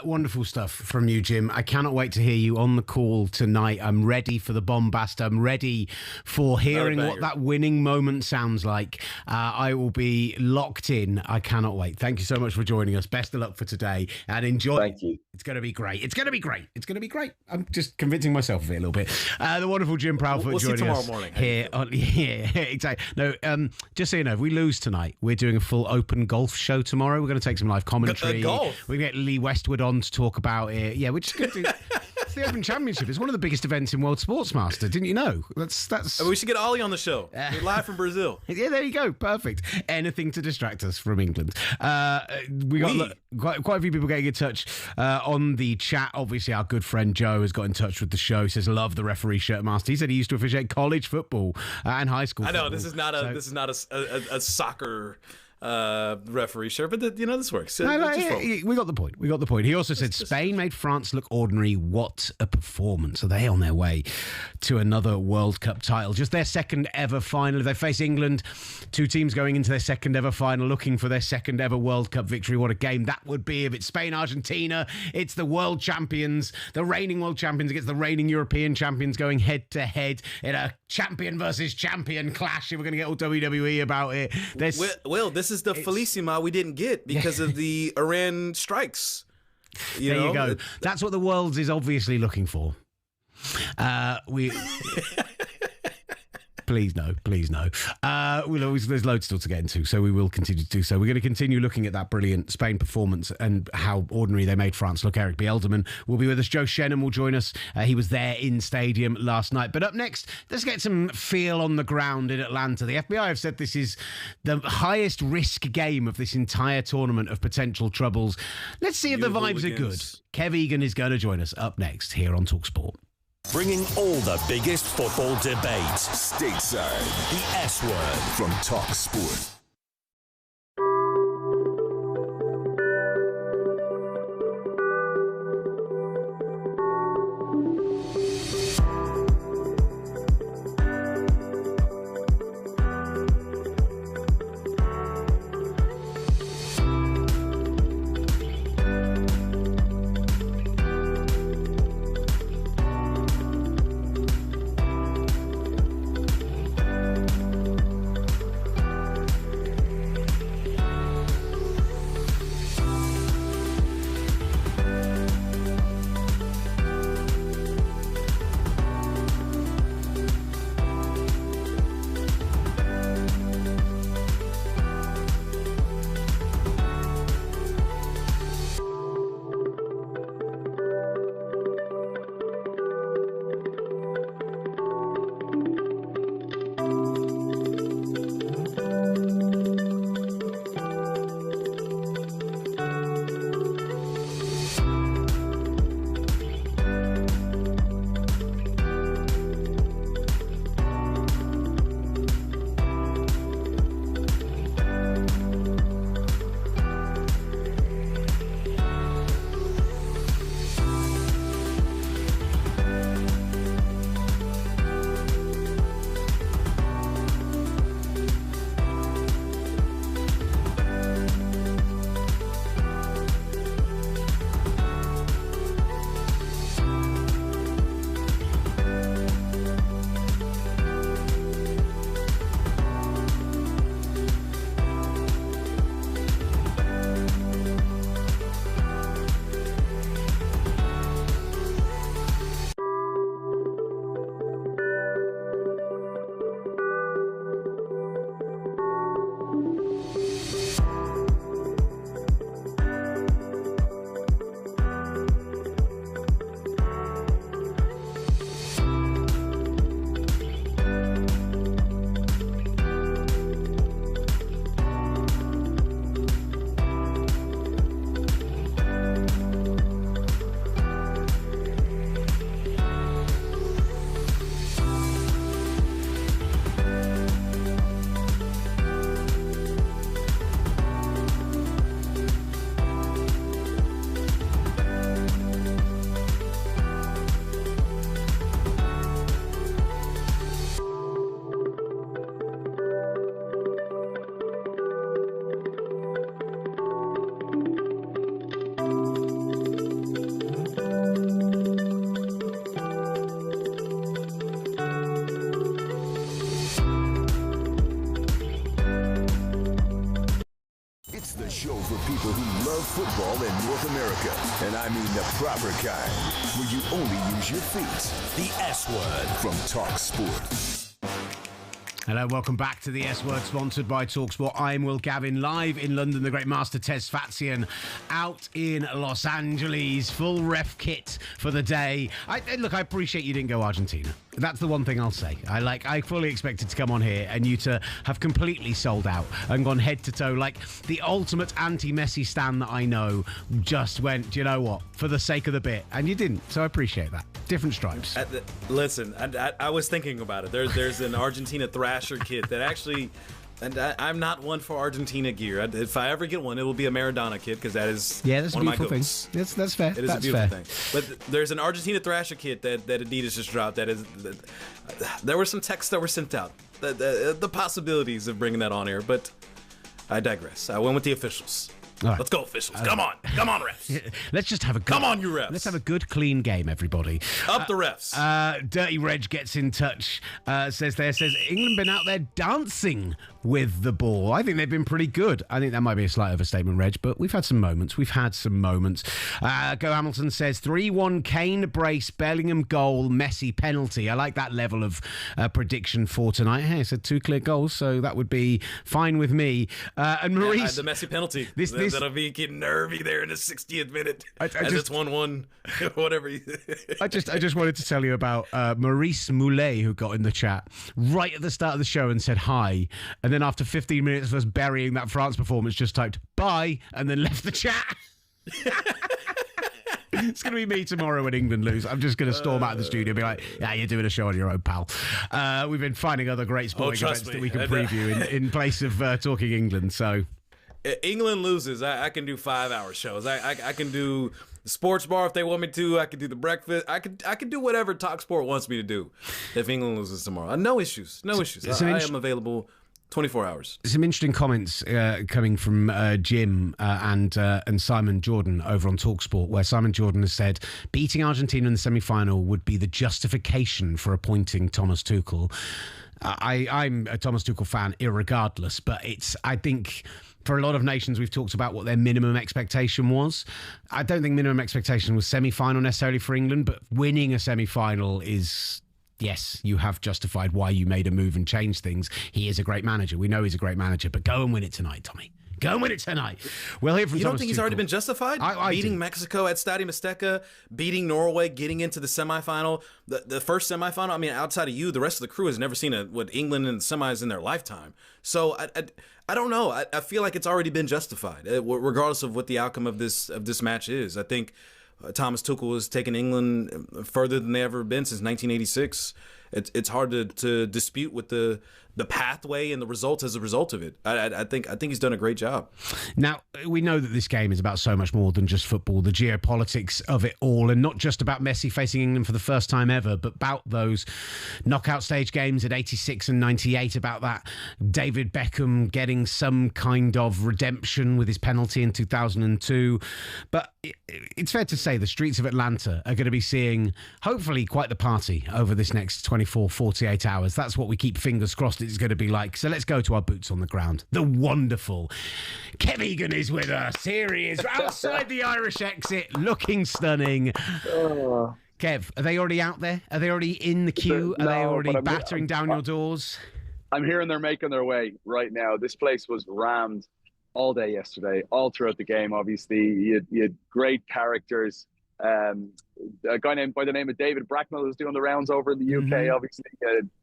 Wonderful stuff from you, Jim. I cannot wait to hear you on the call tonight. I'm ready for the bombast. I'm ready for hearing what that winning moment sounds like. I will be locked in. I cannot wait. Thank you so much for joining us. Best of luck for today and enjoy. Thank you. It's going to be great. It's going to be great. It's going to be great. I'm just convincing myself of it a little bit. The wonderful Jim Proudfoot joining us morning. here. Exactly. No, just so you know, if we lose tonight, we're doing a full open golf show tomorrow. We're going to take some live commentary. Golf. We get Lee Westwood on to talk about it. Yeah, we're just going to do... It's the Open Championship. It's one of the biggest events in World Sportsmaster. Didn't you know? That's. We should get Ollie on the show. We're live from Brazil. Yeah, there you go. Perfect. Anything to distract us from England. We got quite a few people getting in touch on the chat. Obviously, our good friend Joe has got in touch with the show. He says, "Love the referee shirt master." He said he used to officiate college football and high school. I know football. this is not a soccer referee shirt, but this works. We got the point. He also said Spain made France look ordinary. What a performance. Are they on their way to another World Cup title? Just their second ever final. They face England, two teams going into their second ever final, looking for their second ever World Cup victory. What a game that would be if it's Spain, Argentina. It's the world champions, the reigning world champions against the reigning European champions going head to head in a champion versus champion clash. If we're going to get all WWE about it. This is the Felicima we didn't get because of the Iran strikes. There you go. That's what the world is obviously looking for. Please no. There's loads still to get into, so we will continue to do so. We're going to continue looking at that brilliant Spain performance and how ordinary they made France look. Erik Bielderman will be with us. Joe Shennan will join us. He was there in stadium last night. But up next, let's get some feel on the ground in Atlanta. The FBI have said this is the highest risk game of this entire tournament of potential troubles. Let's see if the vibes are good. Kev Egan is going to join us up next here on talkSPORT. Bringing all the biggest football debates stateside. The S Word from talkSPORT. people who love football in North America. And I mean the proper kind, where you only use your feet. The S Word from talkSPORT. Hello, welcome back to the S Word, sponsored by talkSPORT. I'm Will Gavin, live in London. The great master Tez Fatsion out in Los Angeles, full ref kit for the day. Look, I appreciate you didn't go Argentina. That's the one thing I'll say. I fully expected to come on here and you to have completely sold out and gone head to toe like the ultimate anti-Messi stan that I know. Just went, do you know what, for the sake of the bit, and you didn't. So I appreciate that. Different stripes. Listen, I was thinking about it. There's an Argentina Thrasher kit that actually. And I'm not one for Argentina gear. If I ever get one, it will be a Maradona kit because that is that's one a of my beautiful goats. thing. That's fair. It is that's a beautiful fair. thing. But there's an Argentina Thrasher kit that Adidas just dropped. There were some texts that were sent out. The possibilities of bringing that on air, but I digress. I went with the officials. Right. Let's go, officials. Come on, refs. Let's just have a good... Come on, you refs. Let's have a good, clean game, everybody. Up the refs. Dirty Reg gets in touch. Says England been out there dancing with the ball. I think they've been pretty good. I think that might be a slight overstatement, Reg, but we've had some moments. Go Hamilton says 3-1 Kane brace, Bellingham goal, Messi penalty. I like that level of prediction for tonight. Hey, it's 2 clear goals, so that would be fine with me. And Maurice... the Messi penalty. That'll be getting nervy there in the 60th minute. It's 1-1, whatever. I just wanted to tell you about Maurice Moulet, who got in the chat right at the start of the show and said hi, and then after 15 minutes of us burying that France performance, just typed bye and then left the chat. It's going to be me tomorrow when England lose. I'm just going to storm out of the studio and be like, yeah, you're doing a show on your own, pal. We've been finding other great sporting events that we can preview in place of talking England, so... England loses, I can do 5-hour shows. I can do the sports bar if they want me to. I can do the breakfast. I can do whatever talkSPORT wants me to do if England loses tomorrow. No issues. I am available 24 hours. Some interesting comments coming from Jim and Simon Jordan over on talkSPORT, where Simon Jordan has said beating Argentina in the semi-final would be the justification for appointing Thomas Tuchel. I'm a Thomas Tuchel fan irregardless, but I think... For a lot of nations, we've talked about what their minimum expectation was. I don't think minimum expectation was semi-final necessarily for England, but winning a semi-final is... Yes, you have justified why you made a move and changed things. He is a great manager. We know he's a great manager, but go and win it tonight, Tommy. Go and win it tonight. We'll hear from You Thomas don't think he's Tuchel. already been justified? Beating Mexico at Stadio Azteca, beating Norway, getting into the semifinal. The first semifinal, I mean, outside of you, the rest of the crew has never seen what England in the semis in their lifetime. So I don't know. I feel like it's already been justified, regardless of what the outcome of this match is. I think Thomas Tuchel has taken England further than they've ever been since 1986. It's hard to dispute with the pathway and the results as a result of it. I think he's done a great job. Now, we know that this game is about so much more than just football, the geopolitics of it all, and not just about Messi facing England for the first time ever, but about those knockout stage games at 86 and 98, about that David Beckham getting some kind of redemption with his penalty in 2002. But it's fair to say the streets of Atlanta are going to be seeing, hopefully, quite the party over this next 24, 48 hours. That's what we keep fingers crossed it's going to be like. So let's go to our boots on the ground. The wonderful Kev Egan is with us. Here he is, outside the Irish exit, looking stunning. Kev, are they already out there? Are they already in the queue? Are they already battering down your doors? I'm hearing they're making their way right now. This place was rammed all day yesterday, all throughout the game, obviously. You had great characters. A guy by the name of David Bracknell was doing the rounds over in the UK, obviously.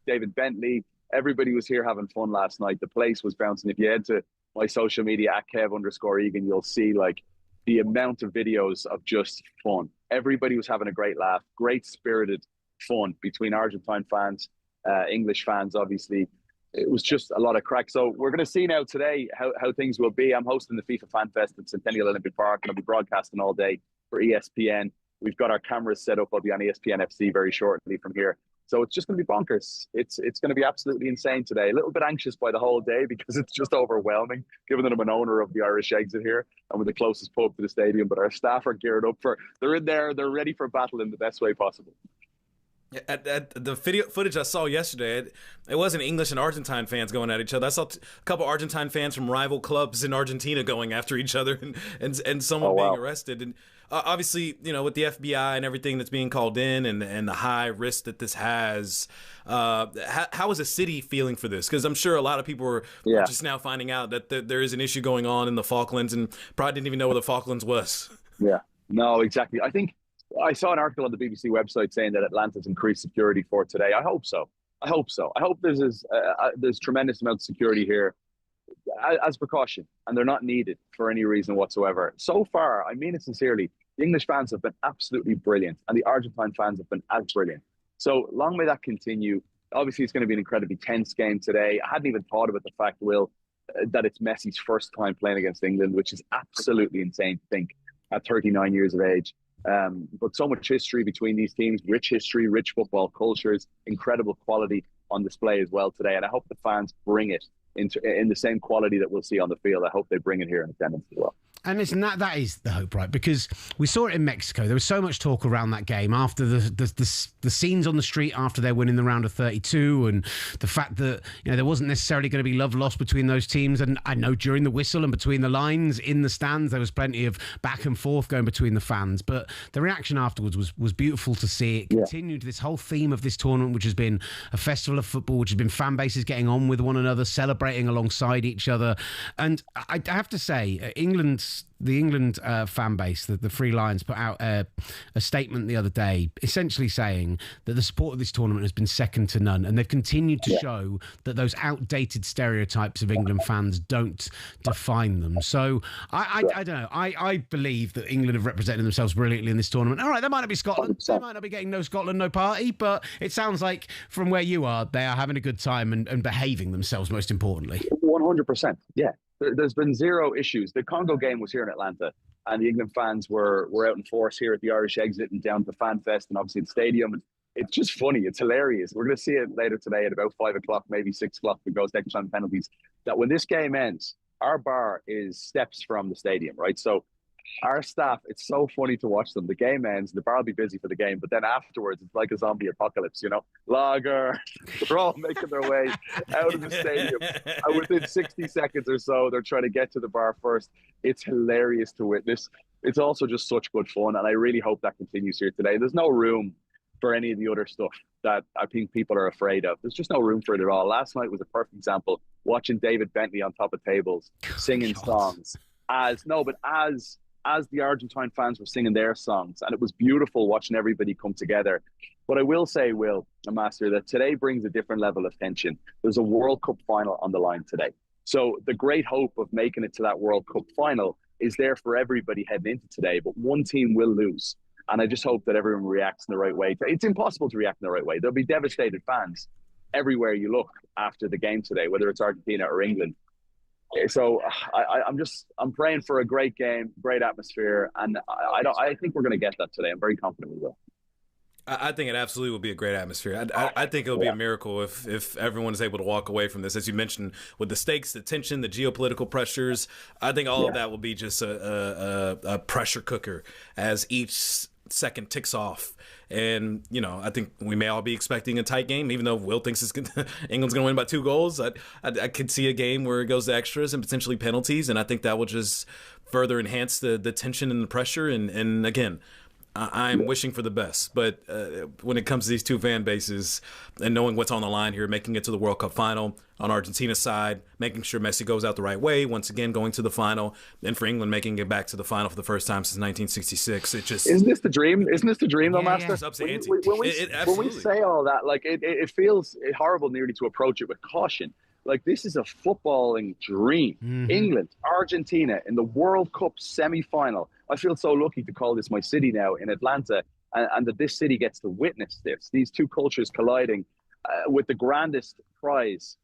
David Bentley. Everybody was here having fun last night. The place was bouncing. If you head to my social media at Kev_Egan, you'll see like the amount of videos of just fun. Everybody was having a great laugh, great spirited fun between Argentine fans, English fans, obviously. It was just a lot of crack. So we're going to see now today how things will be. I'm hosting the FIFA Fan Fest at Centennial Olympic Park, and I'll be broadcasting all day for ESPN. We've got our cameras set up. I'll be on ESPN FC very shortly from here. So it's just going to be bonkers. It's going to be absolutely insane today. A little bit anxious by the whole day because it's just overwhelming, given that I'm an owner of the Irish exit here and we're the closest pub to the stadium. But our staff are geared up they're in there. They're ready for battle in the best way possible. At the video footage I saw yesterday, it wasn't English and Argentine fans going at each other. I saw a couple Argentine fans from rival clubs in Argentina going after each other and someone being arrested. And obviously, with the FBI and everything that's being called in and the high risk that this has, how is the city feeling for this? Because I'm sure a lot of people are just now finding out that there is an issue going on in the Falklands and probably didn't even know where the Falklands was. Yeah, no, exactly. I think I saw an article on the BBC website saying that Atlanta's increased security for today. I hope so. I hope there's tremendous amount of security here as precaution, and they're not needed for any reason whatsoever. So far, I mean it sincerely, the English fans have been absolutely brilliant, and the Argentine fans have been as brilliant. So long may that continue. Obviously, it's going to be an incredibly tense game today. I hadn't even thought about the fact, Will, that it's Messi's first time playing against England, which is absolutely insane to think at 39 years of age. But so much history between these teams, rich history, rich football cultures, incredible quality on display as well today. And I hope the fans bring it in the same quality that we'll see on the field. I hope they bring it here in attendance as well. And listen, that is the hope, right? Because we saw it in Mexico. There was so much talk around that game after the scenes on the street after they're winning the round of 32, and the fact that there wasn't necessarily going to be love lost between those teams. And I know during the whistle and between the lines in the stands, there was plenty of back and forth going between the fans. But the reaction afterwards was beautiful to see. It continued this whole theme of this tournament, which has been a festival of football, which has been fan bases getting on with one another, celebrating alongside each other. And I have to say, the England fan base, the Free Lions, put out a statement the other day essentially saying that the support of this tournament has been second to none, and they've continued to show that those outdated stereotypes of England fans don't define them. So I don't know. I believe that England have represented themselves brilliantly in this tournament. All right, they might not be Scotland. They might not be getting no Scotland, no party, but it sounds like from where you are, they are having a good time and behaving themselves, most importantly. 100%, yeah. There's been zero issues. The Congo game was here in Atlanta, and the England fans were out in force here at the Irish exit and down to FanFest and obviously the stadium. And it's just funny. It's hilarious. We're going to see it later today at about 5 o'clock, maybe 6 o'clock. It goes to extra time penalties. That when this game ends, our bar is steps from the stadium, right? So our staff, it's so funny to watch them. The game ends, the bar will be busy for the game, but then afterwards, it's like a zombie apocalypse, Lager, they're all making their way out of the stadium. And within 60 seconds or so, they're trying to get to the bar first. It's hilarious to witness. It's also just such good fun, and I really hope that continues here today. There's no room for any of the other stuff that I think people are afraid of. There's just no room for it at all. Last night was a perfect example, watching David Bentley on top of tables, singing songs as the Argentine fans were singing their songs, and it was beautiful watching everybody come together. But I will say, Will and Master, that today brings a different level of tension. There's a World Cup final on the line today. So the great hope of making it to that World Cup final is there for everybody heading into today, but one team will lose. And I just hope that everyone reacts in the right way. It's impossible to react in the right way. There'll be devastated fans everywhere you look after the game today, whether it's Argentina or England. So I'm praying for a great game, great atmosphere, and I think we're going to get that today. I'm very confident we will. I think it absolutely will be a great atmosphere. I think it'll be a miracle if everyone is able to walk away from this, as you mentioned, with the stakes, the tension, the geopolitical pressures. I think all of that will be just a pressure cooker as each second ticks off. And, I think we may all be expecting a tight game, even though Will thinks England's going to win by 2 goals. I could see a game where it goes to extras and potentially penalties, and I think that will just further enhance the tension and the pressure. And again, I'm wishing for the best. But when it comes to these two fan bases and knowing what's on the line here, making it to the World Cup final on Argentina's side, making sure Messi goes out the right way, once again going to the final, and for England making it back to the final for the first time since 1966. It just isn't this the dream? Isn't this the dream, though, Master? It's up to ante. When we say all that, like it feels horrible nearly to approach it with caution. Like, this is a footballing dream. Mm-hmm. England, Argentina in the World Cup semi-final. I feel so lucky to call this my city now in Atlanta, and that this city gets to witness this. These two cultures colliding with the grandest prize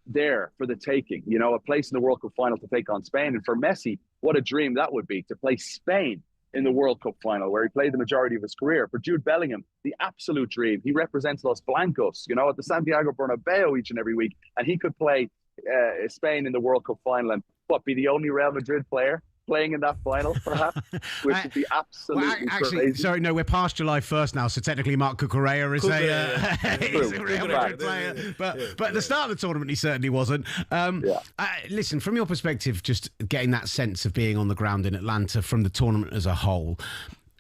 there for the taking. A place in the World Cup final to take on Spain. And for Messi, what a dream that would be, to play Spain in the World Cup final, where he played the majority of his career. For Jude Bellingham, the absolute dream. He represents Los Blancos, at the Santiago Bernabeu each and every week, and he could play Spain in the World Cup final and be the only Real Madrid player playing in that final, perhaps, which would be absolutely crazy. Sorry, no, we're past July 1st now, so technically Marc Cucurella is a Real Madrid player. But at the start of the tournament, he certainly wasn't. Listen, from your perspective, just getting that sense of being on the ground in Atlanta from the tournament as a whole,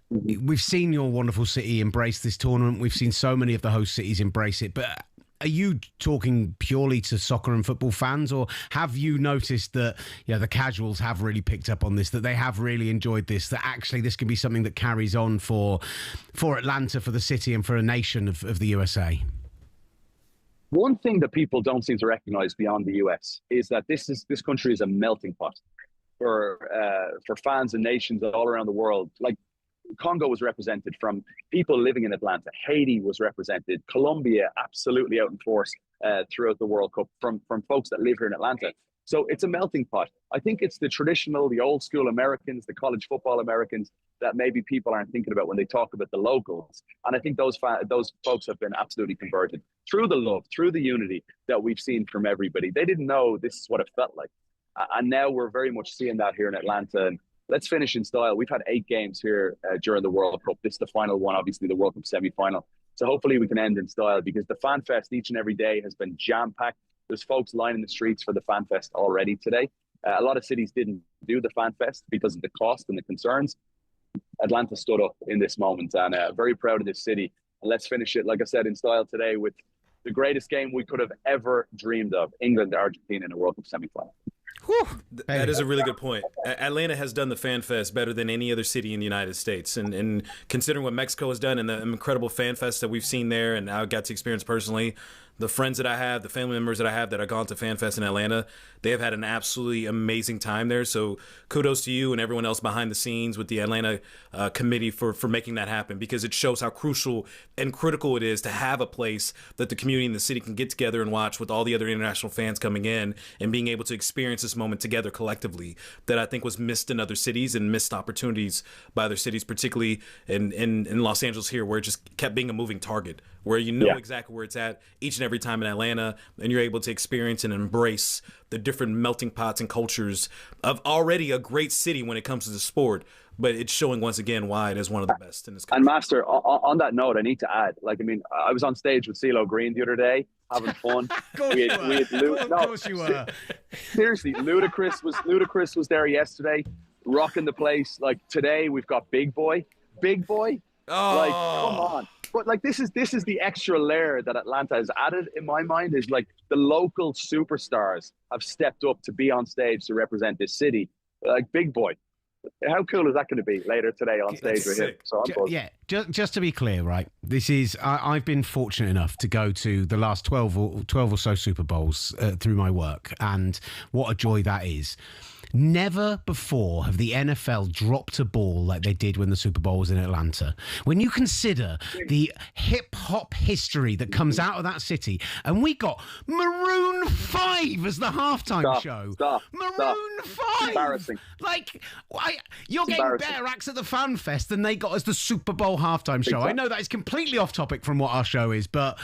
we've seen your wonderful city embrace this tournament. We've seen so many of the host cities embrace it, but are you talking purely to soccer and football fans, or have you noticed that the casuals have really picked up on this, that they have really enjoyed this, that actually this can be something that carries on for Atlanta, for the city, and for a nation of the USA? One thing that people don't seem to recognize beyond the US is that this country is a melting pot for fans and nations all around the world. Like, Congo was represented from people living in Atlanta. Haiti was represented. Colombia absolutely out in force throughout the World Cup from folks that live here in Atlanta. So it's a melting pot. I think it's the traditional, the old school Americans, the college football Americans that maybe people aren't thinking about when they talk about the locals. And I think those folks have been absolutely converted through the love, through the unity that we've seen from everybody. They didn't know this is what it felt like. And now we're very much seeing that here in Atlanta. And let's finish in style. We've had 8 games here during the World Cup. This is the final one, obviously, the World Cup semi-final. So hopefully we can end in style, because the Fan Fest each and every day has been jam-packed. There's folks lining the streets for the Fan Fest already today. A lot of cities didn't do the Fan Fest because of the cost and the concerns. Atlanta stood up in this moment, and very proud of this city. And let's finish it, like I said, in style today with the greatest game we could have ever dreamed of, England and Argentina in a World Cup semi-final. That is a really good point. Atlanta has done the Fan Fest better than any other city in the United States. And considering what Mexico has done and the incredible Fan Fest that we've seen there, and I got to experience personally, the friends that I have, the family members that I have that have gone to Fan Fest in Atlanta, they have had an absolutely amazing time there. So kudos to you and everyone else behind the scenes with the Atlanta committee for making that happen, because it shows how crucial and critical it is to have a place that the community and the city can get together and watch with all the other international fans coming in and being able to experience this moment together collectively, that I think was missed in other cities and missed opportunities by other cities, particularly in Los Angeles here, where it just kept being a moving target, where exactly where it's at each and every time in Atlanta, and you're able to experience and embrace the different melting pots and cultures of already a great city when it comes to the sport. But it's showing once again why it is one of the best in this country. And Master, on that note, I need to add, I was on stage with CeeLo Green the other day, having fun. Of course you were. Seriously, Ludacris was there yesterday, rocking the place. Like, today we've got Big Boy. Oh. Like, come on. But like, this is the extra layer that Atlanta has added, in my mind, is like the local superstars have stepped up to be on stage to represent this city. Like Big Boy. How cool is that going to be later today on stage with him? So I'm buzzed. Yeah, just to be clear, right? This is I've been fortunate enough to go to the last 12 or so Super Bowls through my work, and what a joy that is. Never before have the NFL dropped a ball like they did when the Super Bowl was in Atlanta. When you consider the hip-hop history that comes out of that city, and we got Maroon 5 as the halftime show. Maroon 5! Embarrassing. Like, you're getting better acts at the Fan Fest than they got as the Super Bowl halftime show. I know that is completely off topic from what our show is, but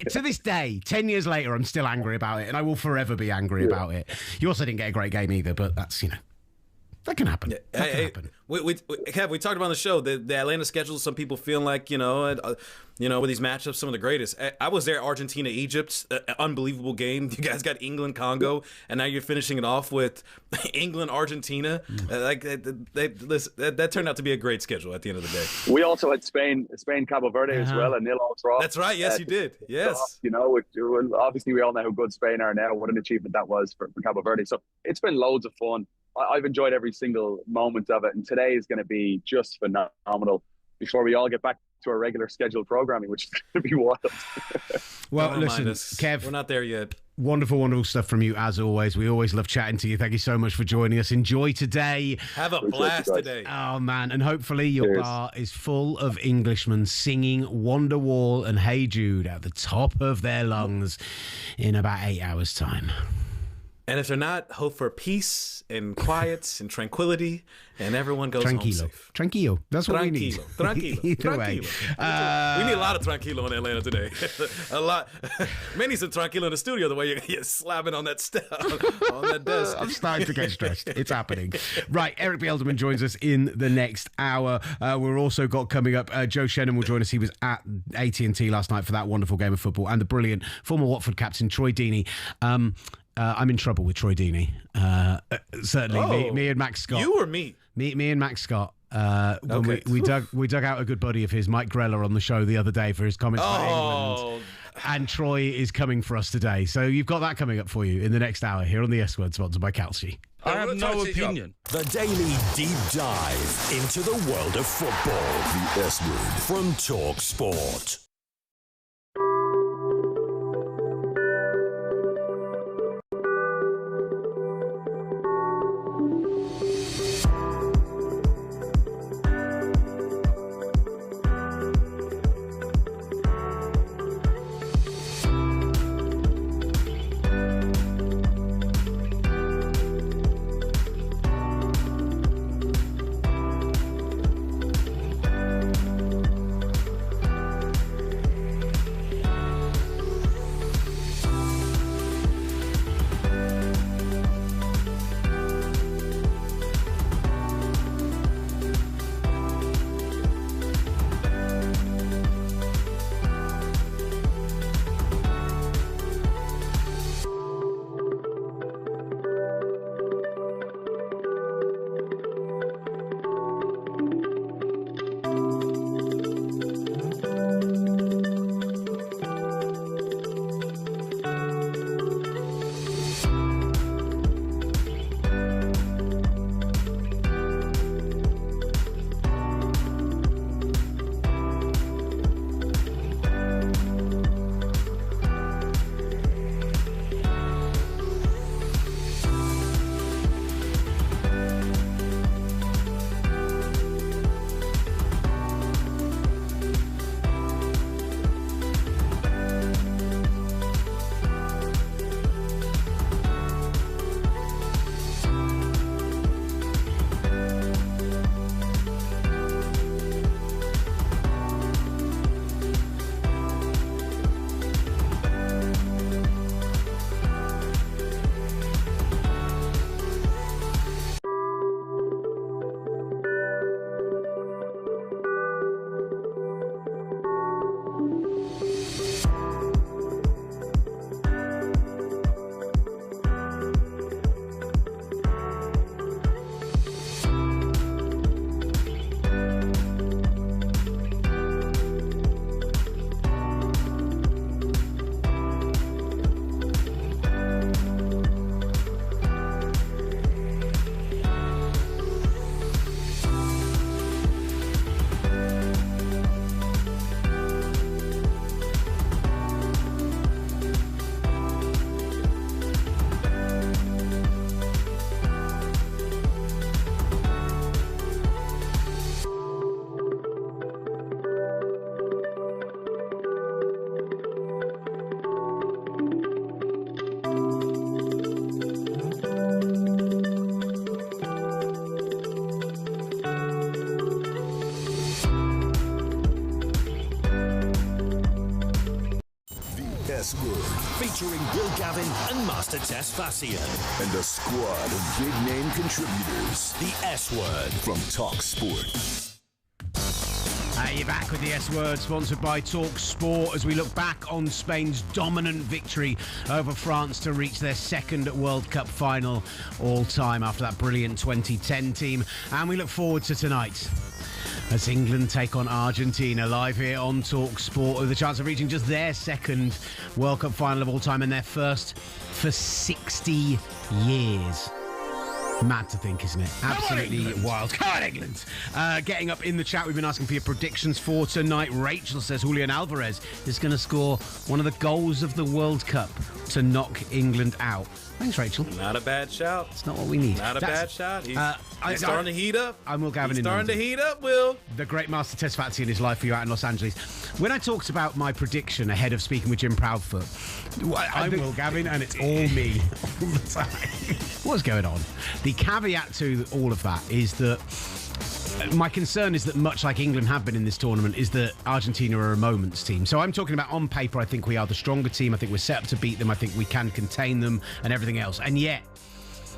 to this day, 10 years later, I'm still angry about it, and I will forever be angry about it. You also didn't get a great game either, but that's, that can happen. That can happen. Kev, we talked about on the show the Atlanta schedule. Some people feeling like with these matchups, some of the greatest. I was there, Argentina, Egypt, unbelievable game. You guys got England, Congo, and now you're finishing it off with England, Argentina. That turned out to be a great schedule at the end of the day. We also had Spain, Cabo Verde as well, a 0-0 draw. That's right. Yes, you did. Yes. Obviously we all know how good Spain are now. What an achievement that was for Cabo Verde. So it's been loads of fun. I've enjoyed every single moment of it, and today is going to be just phenomenal before we all get back to our regular scheduled programming, which is going to be wild. Well, listen, Kev, we're not there yet. Wonderful stuff from you, as always. We always love chatting to you. Thank you so much for joining us. Enjoy today. Have a blast today. Oh, man. And hopefully your bar is full of Englishmen singing Wonderwall and Hey Jude at the top of their lungs in about 8 hours' time. And if they're not, hope for peace and quiet and tranquility, and everyone goes home safe. Tranquilo. That's what we need. Tranquilo. We need a lot of tranquilo in Atlanta today. A lot. Many some tranquilo in the studio, the way you're slapping on that stuff, on that desk. I'm starting to get stressed. It's happening. Right, Erik Bielderman joins us in the next hour. We're also got coming up, Joe Shennan will join us. He was at AT&T last night for that wonderful game of football. And the brilliant former Watford captain, Troy Deeney. I'm in trouble with Troy Deeney. Certainly, me and Max Scott. You or me? Me and Max Scott. When we dug out a good buddy of his, Mike Greller, on the show the other day for his comments about England. And Troy is coming for us today. So you've got that coming up for you in the next hour here on the S Word, sponsored by Calci. I have no opinion. The daily deep dive into the world of football. The S Word from talkSPORT. S Word, featuring Will Gavin and Master Tess Fassian. And a squad of big-name contributors. The S Word from talkSPORT. You're back with the S Word, sponsored by talkSPORT, as we look back on Spain's dominant victory over France to reach their second World Cup final all time after that brilliant 2010 team. And we look forward to tonight, as England take on Argentina, live here on talkSPORT, with the chance of reaching just their second World Cup final of all time and their first for 60 years. Mad to think, isn't it? Absolutely wild. Come on, England! Getting up in the chat, we've been asking for your predictions for tonight. Rachel says Julian Alvarez is going to score one of the goals of the World Cup to knock England out. Thanks, Rachel. Not a bad shout. It's not what we need. Not a bad shot. He's starting to heat up. I'm Will Gavin. He's starting to heat up, Will. The great Master Tesfazzi in his life for you out in Los Angeles. When I talked about my prediction ahead of speaking with Jim Proudfoot, I'm Will Gavin, and it's all me all the time. What's going on? The caveat to all of that is that my concern is that, much like England have been in this tournament, is that Argentina are a moments team. So I'm talking about, on paper, I think we are the stronger team. I think we're set up to beat them. I think we can contain them and everything else. And yet,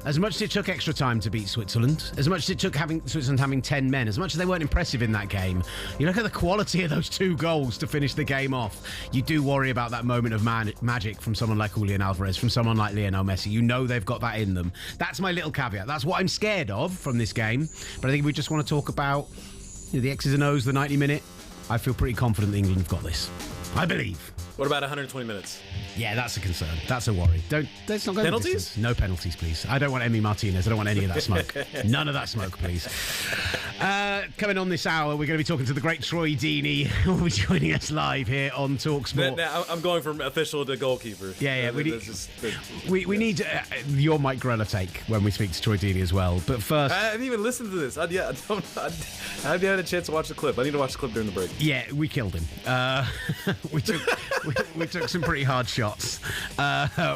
as much as it took extra time to beat Switzerland, as much as it took Switzerland having 10 men, as much as they weren't impressive in that game, you look at the quality of those 2 goals to finish the game off, you do worry about that moment of magic from someone like Julian Alvarez, from someone like Lionel Messi. You know they've got that in them. That's my little caveat. That's what I'm scared of from this game. But I think we just want to talk about the X's and O's, the 90 minute. I feel pretty confident that England have got this. I believe. What about 120 minutes? Yeah, that's a concern. That's a worry. Let's not go penalties? No penalties, please. I don't want Emi Martinez. I don't want any of that smoke. None of that smoke, please. Coming on this hour, we're going to be talking to the great Troy Deeney, who will be joining us live here on talkSPORT. Now, I'm going from official to goalkeeper. Yeah. We need your Mike Grella take when we speak to Troy Deeney as well. But first, I haven't even listened to this. I haven't had a chance to watch the clip. I need to watch the clip during the break. Yeah, we killed him. We took some pretty hard shots.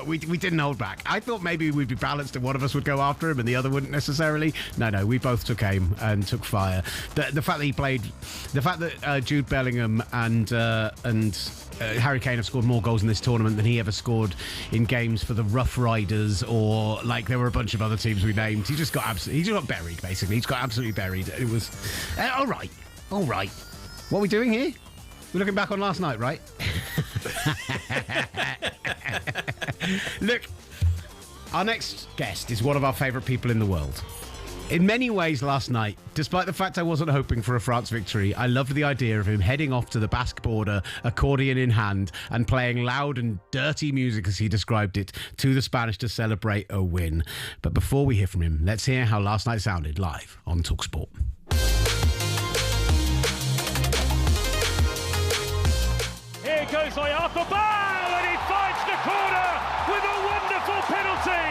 We didn't hold back. I thought maybe we'd be balanced and one of us would go after him and the other wouldn't necessarily. No, we both took aim and took fire. The fact that he played, the fact that Jude Bellingham and Harry Kane have scored more goals in this tournament than he ever scored in games for the Rough Riders, or like there were a bunch of other teams we named. He just got buried, basically. He's got absolutely buried. It was all right. What are we doing here? We're looking back on last night, right? Look, our next guest is one of our favourite people in the world. In many ways last night, despite the fact I wasn't hoping for a France victory, I loved the idea of him heading off to the Basque border, accordion in hand, and playing loud and dirty music, as he described it, to the Spanish to celebrate a win. But before we hear from him, let's hear how last night sounded live on talkSPORT. Here goes Oyarzabal, and he finds the corner with a wonderful penalty.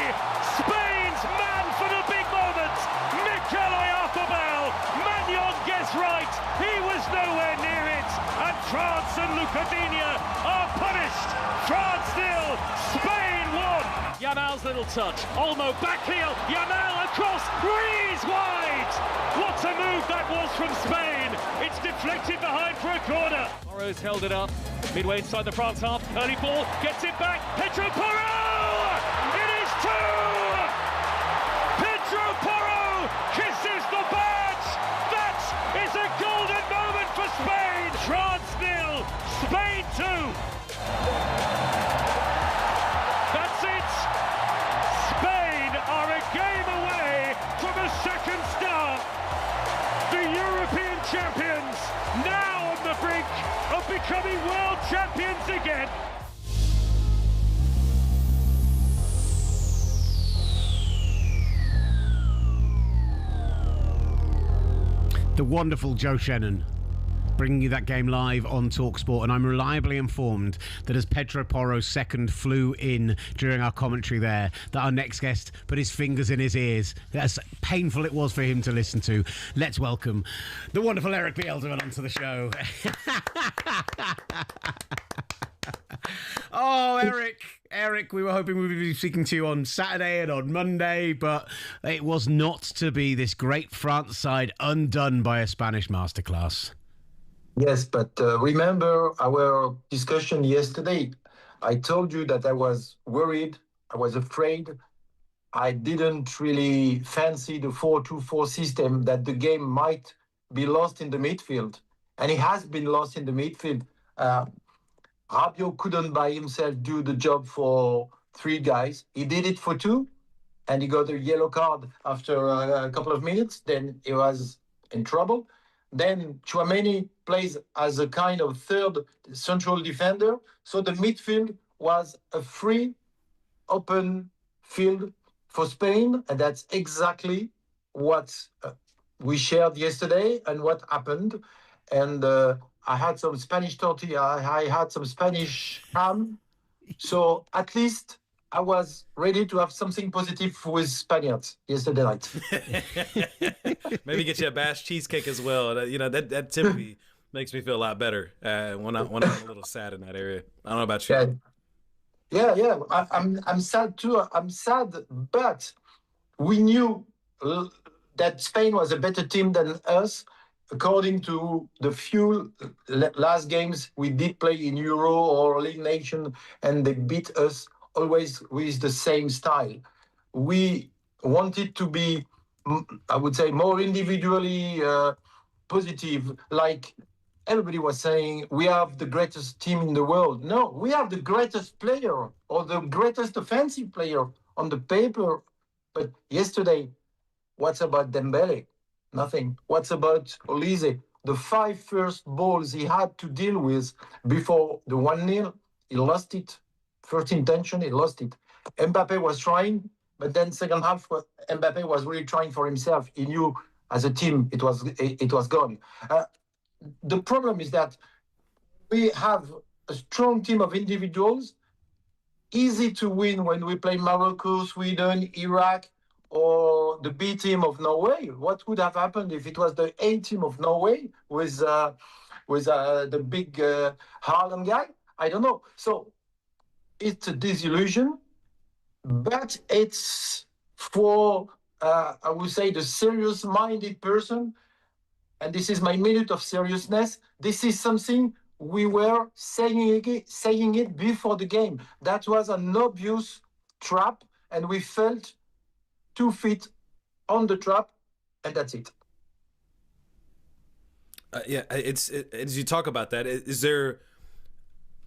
Spain's man for the big moment, Mikel Oyarzabal. Magnon gets right, he was nowhere near it, and France and Lucadinha are punished. France 0, Spain 1. Yamal's little touch, Olmo back heel, Yamal across, Ruiz wide. What a move that was from Spain. It's deflected behind for a corner. Porro's held it up, midway inside the France half, early ball, gets it back, Pedro Porro! It is 2! Pedro Porro kisses the badge! That is a golden moment for Spain! France 0, Spain 2! That's it! Spain are a game away from a second star! The European champions, now on the brink of becoming world champions again. The wonderful Joe Shennan, bringing you that game live on talkSPORT, and I'm reliably informed that as Pedro Porro's second flew in during our commentary there, that our next guest put his fingers in his ears. As painful it was for him to listen to. Let's welcome the wonderful Erik Bielderman onto the show. Oh, Erik, we were hoping we would be speaking to you on Saturday and on Monday, but it was not to be. This great France side undone by a Spanish masterclass. Yes, but remember our discussion yesterday. I told you that I was worried, I was afraid. I didn't really fancy the 4-2-4 system, that the game might be lost in the midfield. And it has been lost in the midfield. Rabiot couldn't by himself do the job for 3 guys. He did it for 2, and he got a yellow card after a couple of minutes. Then he was in trouble. Then Tchouaméni plays as a kind of third central defender. So the midfield was a free, open field for Spain, and that's exactly what we shared yesterday and what happened. And I had some Spanish tortilla, I had some Spanish ham. So at least I was ready to have something positive with Spaniards yesterday night. Maybe get you a bashed cheesecake as well. You know, that typically makes me feel a lot better when I'm a little sad in that area. I don't know about you. Yeah. I'm sad too. I'm sad, but we knew that Spain was a better team than us. According to the few last games we did play in Euro or League Nation, and they beat us always with the same style. We wanted to be, I would say, more individually positive, like everybody was saying, we have the greatest team in the world. No, we have the greatest player or the greatest offensive player on the paper. But yesterday, what's about Dembele? Nothing. What's about Olise? The 5 first balls he had to deal with before the 1-0, he lost it. First intention, he lost it. Mbappe was trying, but then second half, Mbappe was really trying for himself. He knew as a team it was gone. The problem is that we have a strong team of individuals, easy to win when we play Morocco, Sweden, Iraq, or the B team of Norway. What would have happened if it was the A team of Norway with the big Haaland guy? I don't know. So it's a disillusion, but it's for, I would say, the serious-minded person. And this is my minute of seriousness. This is something we were saying it before the game. That was an obvious trap, and we felt 2 feet on the trap, and that's it. As you talk about that, is there?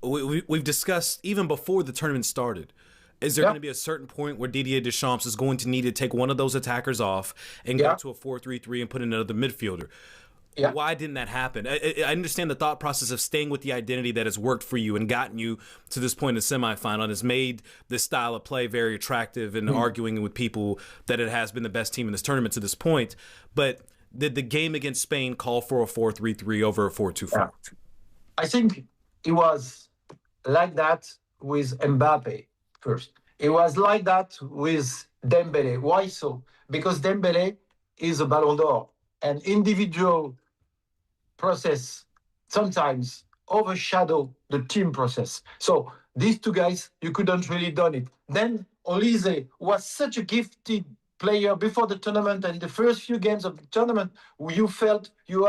We've discussed even before the tournament started. Is there going to be a certain point where Didier Deschamps is going to need to take one of those attackers off and go to a 4-3-3 and put in another midfielder? Yeah. Why didn't that happen? I understand the thought process of staying with the identity that has worked for you and gotten you to this point in the semifinal and has made this style of play very attractive and arguing with people that it has been the best team in this tournament to this point. But did the game against Spain call for a 4-3-3 over a 4-2-4? Yeah. I think it was like that with Mbappe first. It was like that with Dembele. Why so? Because Dembele is a Ballon d'Or, and individual process sometimes overshadow the team process. So these two guys, you couldn't really done it. Then Olise was such a gifted player before the tournament, and the first few games of the tournament, you felt you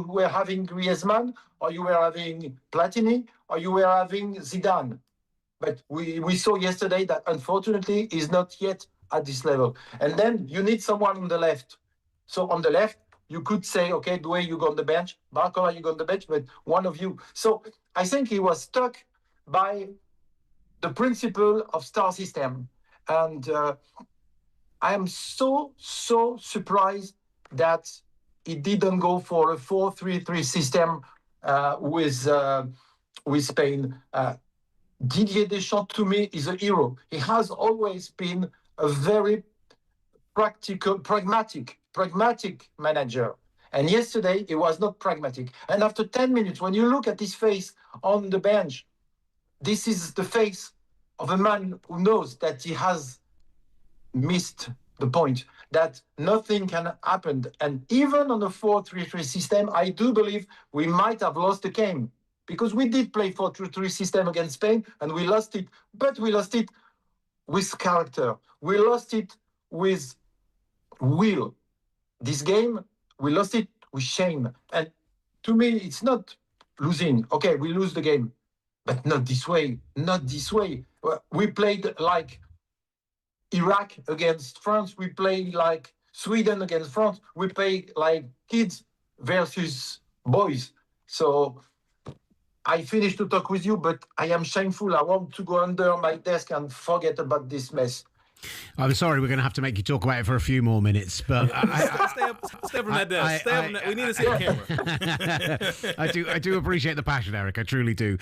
were having Griezmann, or you were having Platini, or you were having Zidane. But we saw yesterday that unfortunately is not yet at this level. And then you need someone on the left. So on the left, you could say, okay, Doué, you go on the bench. Barcola, you go on the bench, but one of you. So I think he was stuck by the principle of star system. And I am so surprised that he didn't go for a 4-3-3 system with Spain. Didier Deschamps, to me, is a hero. He has always been a very pragmatic manager. And yesterday, he was not pragmatic. And after 10 minutes, when you look at his face on the bench, this is the face of a man who knows that he has missed the point, that nothing can happen. And even on the 4-3-3 system, I do believe we might have lost the game, because we did play 4-3-3 system against Spain and we lost it, but we lost it with character. We lost it with will. This game, we lost it with shame. And to me, it's not losing. Okay, we lose the game, but not this way, not this way. We played like Iraq against France. We played like Sweden against France. We played like kids versus boys. So I finished to talk with you, but I am shameful. I want to go under my desk and forget about this mess. I'm sorry, we're going to have to make you talk about it for a few more minutes, but stay up from that desk. We need to see the camera. I do appreciate the passion, Erik. I truly do.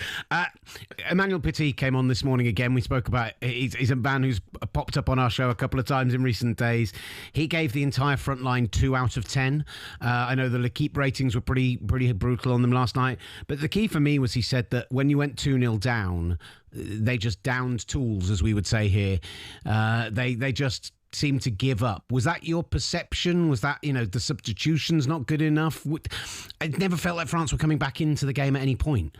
Emmanuel Petit came on this morning again. We spoke about he's a man who's popped up on our show a couple of times in recent days. He gave the entire front line 2 out of 10. I know the L'Equipe ratings were pretty brutal on them last night, but the key for me was he said that when you went 2-0 down, they just downed tools, as we would say here. They just seemed to give up. Was that your perception? Was that, the substitutions not good enough? I never felt like France were coming back into the game at any point.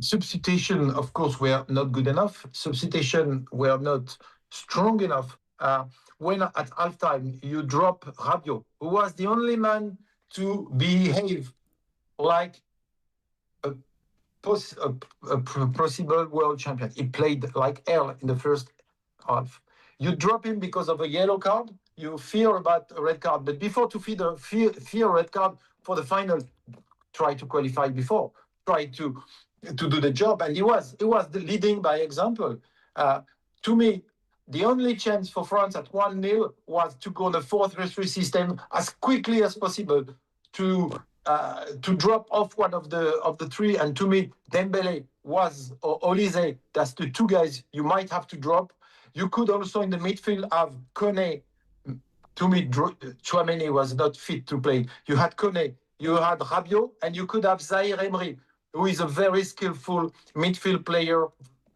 Substitution, of course, were not good enough. Substitution were not strong enough. When at halftime you drop Rabiot, who was the only man to behave like a possible world champion. He played like hell in the first half. You drop him because of a yellow card. You fear about a red card. But before to fear a red card for the final, try to qualify before. Try to do the job. And he was the leading by example. To me, the only chance for France at 1-0 was to go on the 4-3-3 system as quickly as possible to drop off one of the three. And to me, Dembele or Olise, that's the two guys you might have to drop. You could also in the midfield have Kone. To me, Tchouaméni was not fit to play. You had Kone, you had Rabiot, and you could have Zaïre Emery, who is a very skillful midfield player,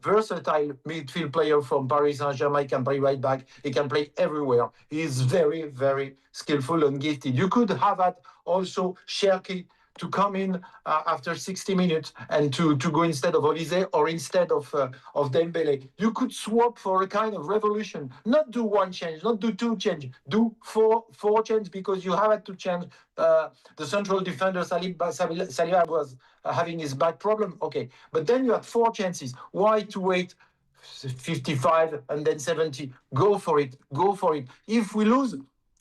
versatile midfield player from Paris Saint-Germain. He can play right back. He can play everywhere. He is very, very skillful and gifted. You could have had also Cherki to come in after 60 minutes and to go instead of Olise or instead of Dembele. You could swap for a kind of revolution. Not do one change, not do two change. Do four change because you have to change. The central defender Saliba was having his back problem. Okay, but then you had 4 chances. Why to wait 55 and then 70? Go for it. If we lose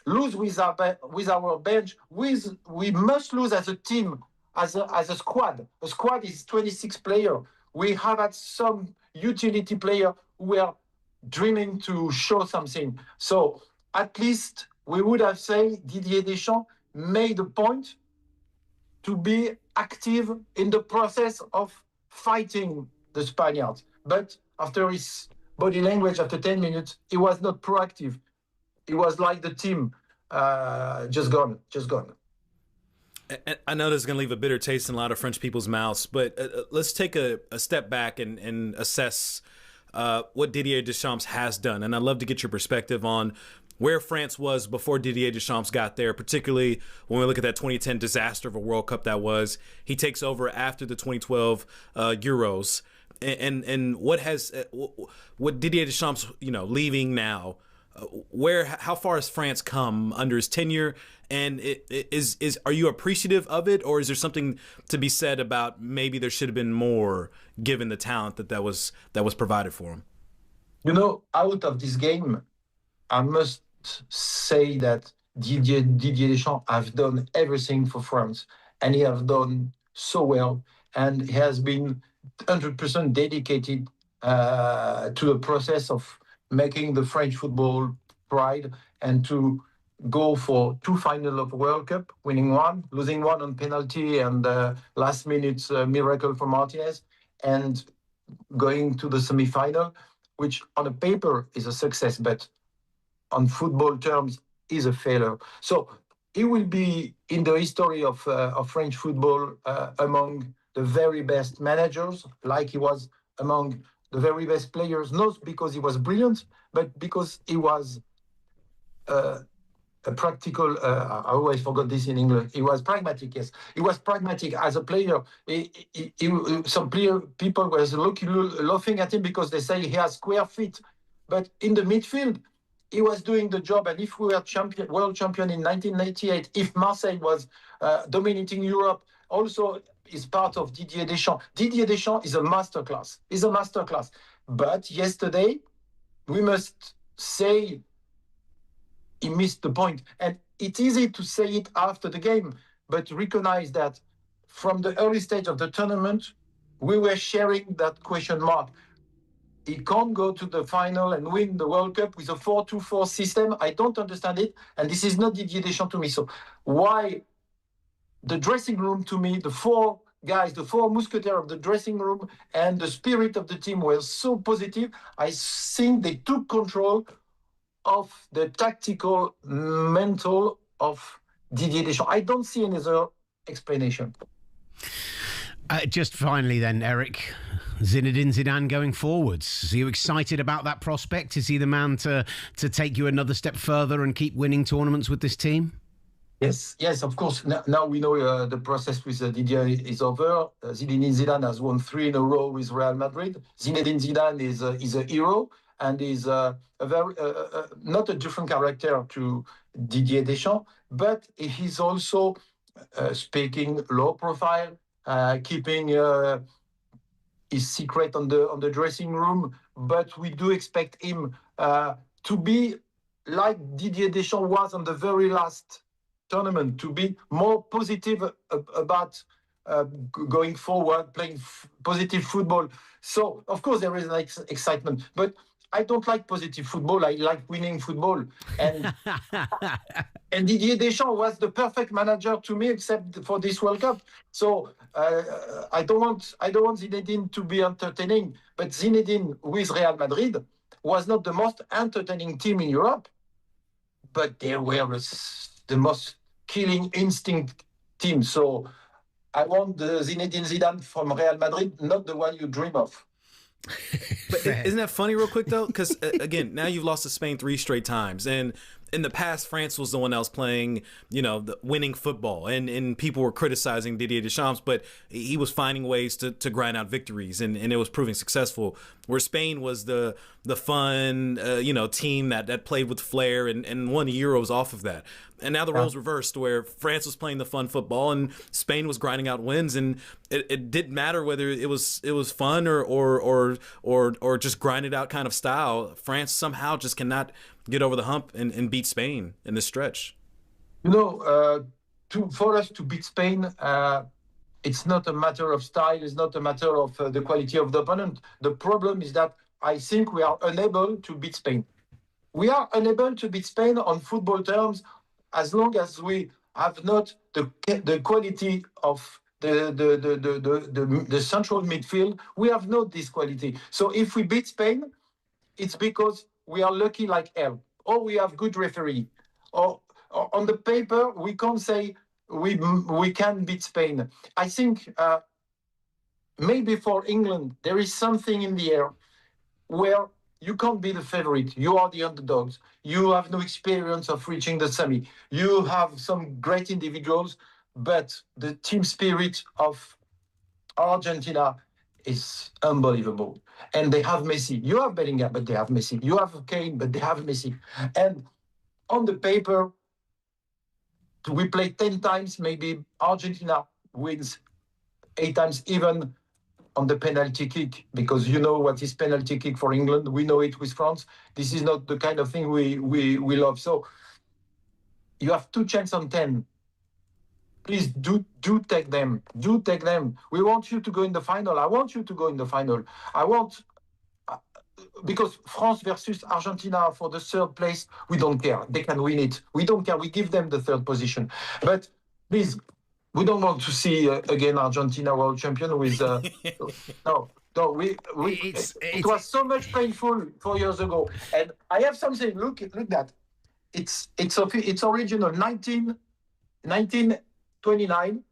with our bench. We must lose as a team, as a squad. A squad is 26 players. We have had some utility player who were dreaming to show something. So at least we would have said Didier Deschamps made a point to be active in the process of fighting the Spaniards. But after his body language, after 10 minutes, he was not proactive. It was like the team just gone. I know this is going to leave a bitter taste in a lot of French people's mouths, but let's take a step back and assess what Didier Deschamps has done. And I'd love to get your perspective on where France was before Didier Deschamps got there, particularly when we look at that 2010 disaster of a World Cup that was. He takes over after the 2012 Euros. And what Didier Deschamps, leaving now, how far has France come under his tenure, and are you appreciative of it, or is there something to be said about maybe there should have been more given the talent that was provided for him? Out of this game, I must say that Didier Deschamps has done everything for France, and he has done so well, and he has been 100% dedicated to the process of making the French football pride and to go for 2 finals of World Cup, winning 1, losing 1 on penalty and last minute miracle for Martinez, and going to the semi-final, which on a paper is a success, but on football terms is a failure. So he will be in the history of French football among the very best managers, like he was among the very best players, not because he was brilliant, but because he was a practical, I always forgot this in England, he was pragmatic, yes. He was pragmatic as a player. Some people were laughing at him because they say he has square feet. But in the midfield, he was doing the job. And if we were world champion in 1998, if Marseille was dominating Europe, also is part of Didier Deschamps. Didier Deschamps is a masterclass. But yesterday, we must say he missed the point. And it's easy to say it after the game, but recognize that from the early stage of the tournament, we were sharing that question mark. he can't go to the final and win the World Cup with a 4-2-4 system. I don't understand it. And this is not Didier Deschamps to me. So why the dressing room to me, the four guys, the four musketeers of the dressing room and the spirit of the team were so positive. I think they took control of the tactical mental of Didier Deschamps. I don't see any other explanation. Just finally then, Erik, Zinedine Zidane going forwards. Are you excited about that prospect? Is he the man to take you another step further and keep winning tournaments with this team? Yes, of course. Now we know the process with Didier is over. Zinedine Zidane has won 3 in a row with Real Madrid. Zinedine Zidane is a hero and is a very not a different character to Didier Deschamps, but he's also speaking low profile, keeping his secret on the dressing room. But we do expect him to be like Didier Deschamps was on the very last tournament, to be more positive about going forward, playing positive football. So, of course, there is an excitement, but I don't like positive football. I like winning football. And and Didier Deschamps was the perfect manager to me, except for this World Cup. So I don't want Zinedine to be entertaining, but Zinedine with Real Madrid was not the most entertaining team in Europe, but they were the most killing instinct team. So I want the Zinedine Zidane from Real Madrid, not the one you dream of. But isn't that funny real quick, though? Because, again, now you've lost to Spain 3 straight times. And in the past, France was the one else playing, the winning football. And people were criticizing Didier Deschamps, but he was finding ways to grind out victories, and it was proving successful. Where Spain was the fun, team that played with flair and won Euros off of that. And now the roles reversed, where France was playing the fun football and Spain was grinding out wins, and it didn't matter whether it was fun or just grinded out kind of style. France somehow just cannot get over the hump and beat Spain in this stretch. For us to beat Spain, it's not a matter of style. It's not a matter of the quality of the opponent. The problem is that I think we are unable to beat Spain. We are unable to beat Spain on football terms as long as we have not the quality of the central midfield. We have not this quality. So if we beat Spain, it's because we are lucky like hell, or we have good referee, or on the paper we can't say we can beat Spain. I think maybe for England there is something in the air where you can't be the favorite. You are the underdogs. You have no experience of reaching the semi. You have some great individuals, but the team spirit of Argentina is unbelievable. And they have Messi. You have Bellingham, but they have Messi. You have Kane, but they have Messi. And on the paper, we play 10 times, maybe Argentina wins 8 times, even on the penalty kick, because you know what is penalty kick for England. We know it with France. This is not the kind of thing we love. So you have 2 chances on 10. Please do take them. Do take them. We want you to go in the final. I want you to go in the final. I want, because France versus Argentina for the 3rd place, we don't care. They can win it. We don't care. We give them the 3rd position. But please, we don't want to see again Argentina world champion with no. It was so much painful 4 years ago. And I have something. Look that. It's original 1929.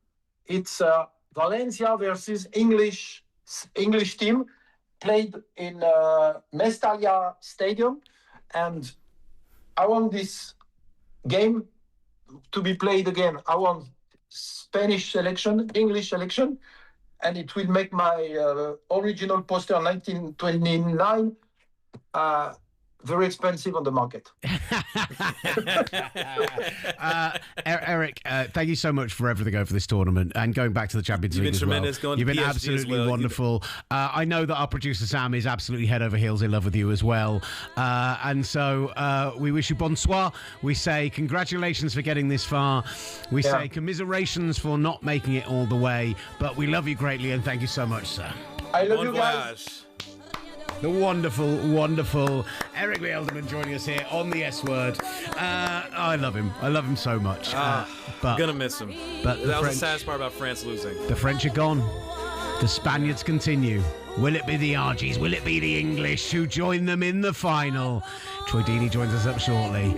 It's Valencia versus English team, played in Mestalla Stadium, and I want this game to be played again. I want Spanish selection, English selection, and it will make my original poster 1929 very expensive on the market. Erik, thank you so much for everything over this tournament and going back to the Champions League as well. You've been absolutely wonderful. I know that our producer Sam is absolutely head over heels in love with you as well. And so we wish you bonsoir. We say congratulations for getting this far. We say commiserations for not making it all the way. But we love you greatly and thank you so much, sir. I love you guys. The wonderful, wonderful Erik Bielderman joining us here on the S Word. I love him. I love him so much. But I'm going to miss him. But that was the saddest part about France losing. The French are gone. The Spaniards continue. Will it be the Argies? Will it be the English who join them in the final? Troy Deeney joins us up shortly.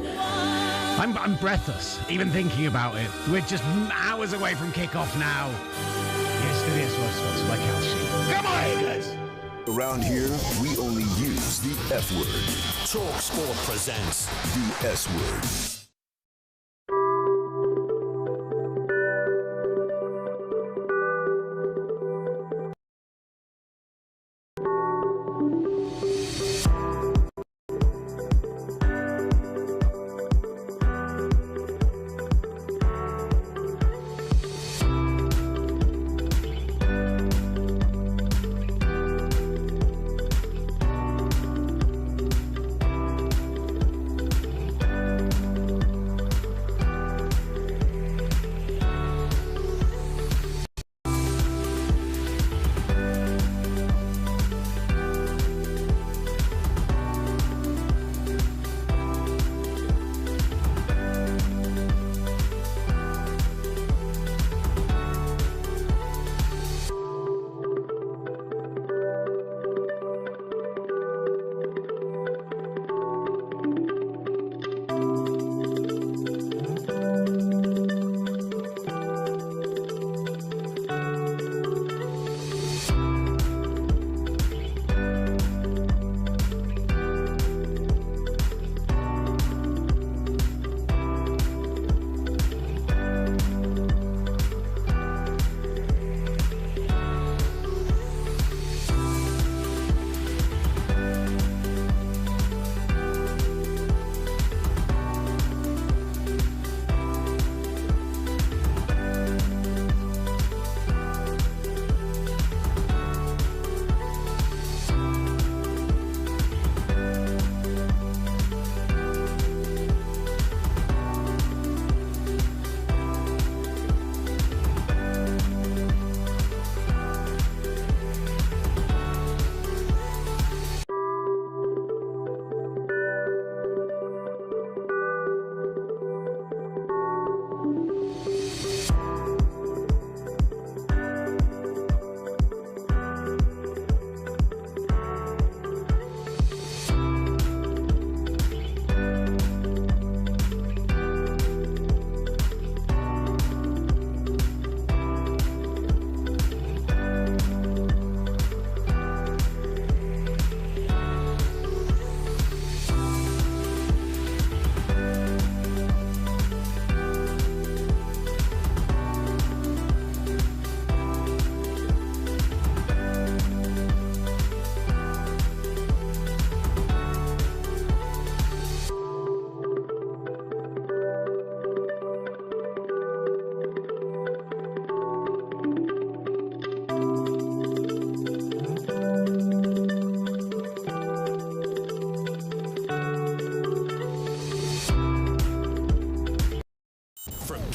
I'm breathless, even thinking about it. We're just hours away from kick-off now. Yes, to the S Word, sponsored by Calci. Come on, guys! Around here, we only use the F word. talkSPORT presents the S word.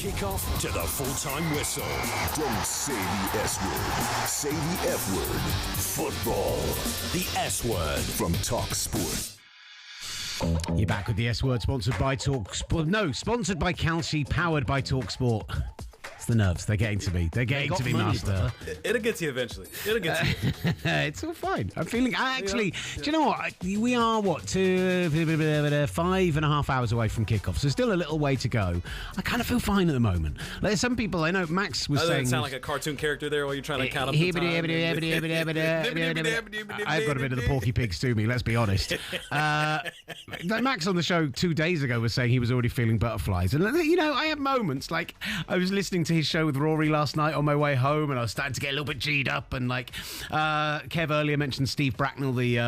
Kickoff to the full-time whistle. Don't say the S word. Say the F word. Football. The S word from talkSPORT. You're back with the S Word, sponsored by talkSPORT. No, sponsored by Calci, powered by talkSPORT. It's the nerves. They're getting to me. They're getting to me, master. It'll get to you eventually. It'll get to you. It's all fine. I'm feeling... Actually, do you know what? We are, 5.5 hours away from kickoff, so still a little way to go. I kind of feel fine at the moment. Like, some people, I know Max was saying... Doesn't sound like a cartoon character there while you're trying to count up the time. I've got a bit of the Porky Pigs to me, let's be honest. Max on the show 2 days ago was saying he was already feeling butterflies. And, you know, I have moments, like, I was listening to his show with Rory last night on my way home, and I was starting to get a little bit G'd up. And like Kev earlier mentioned Steve Bracknell, the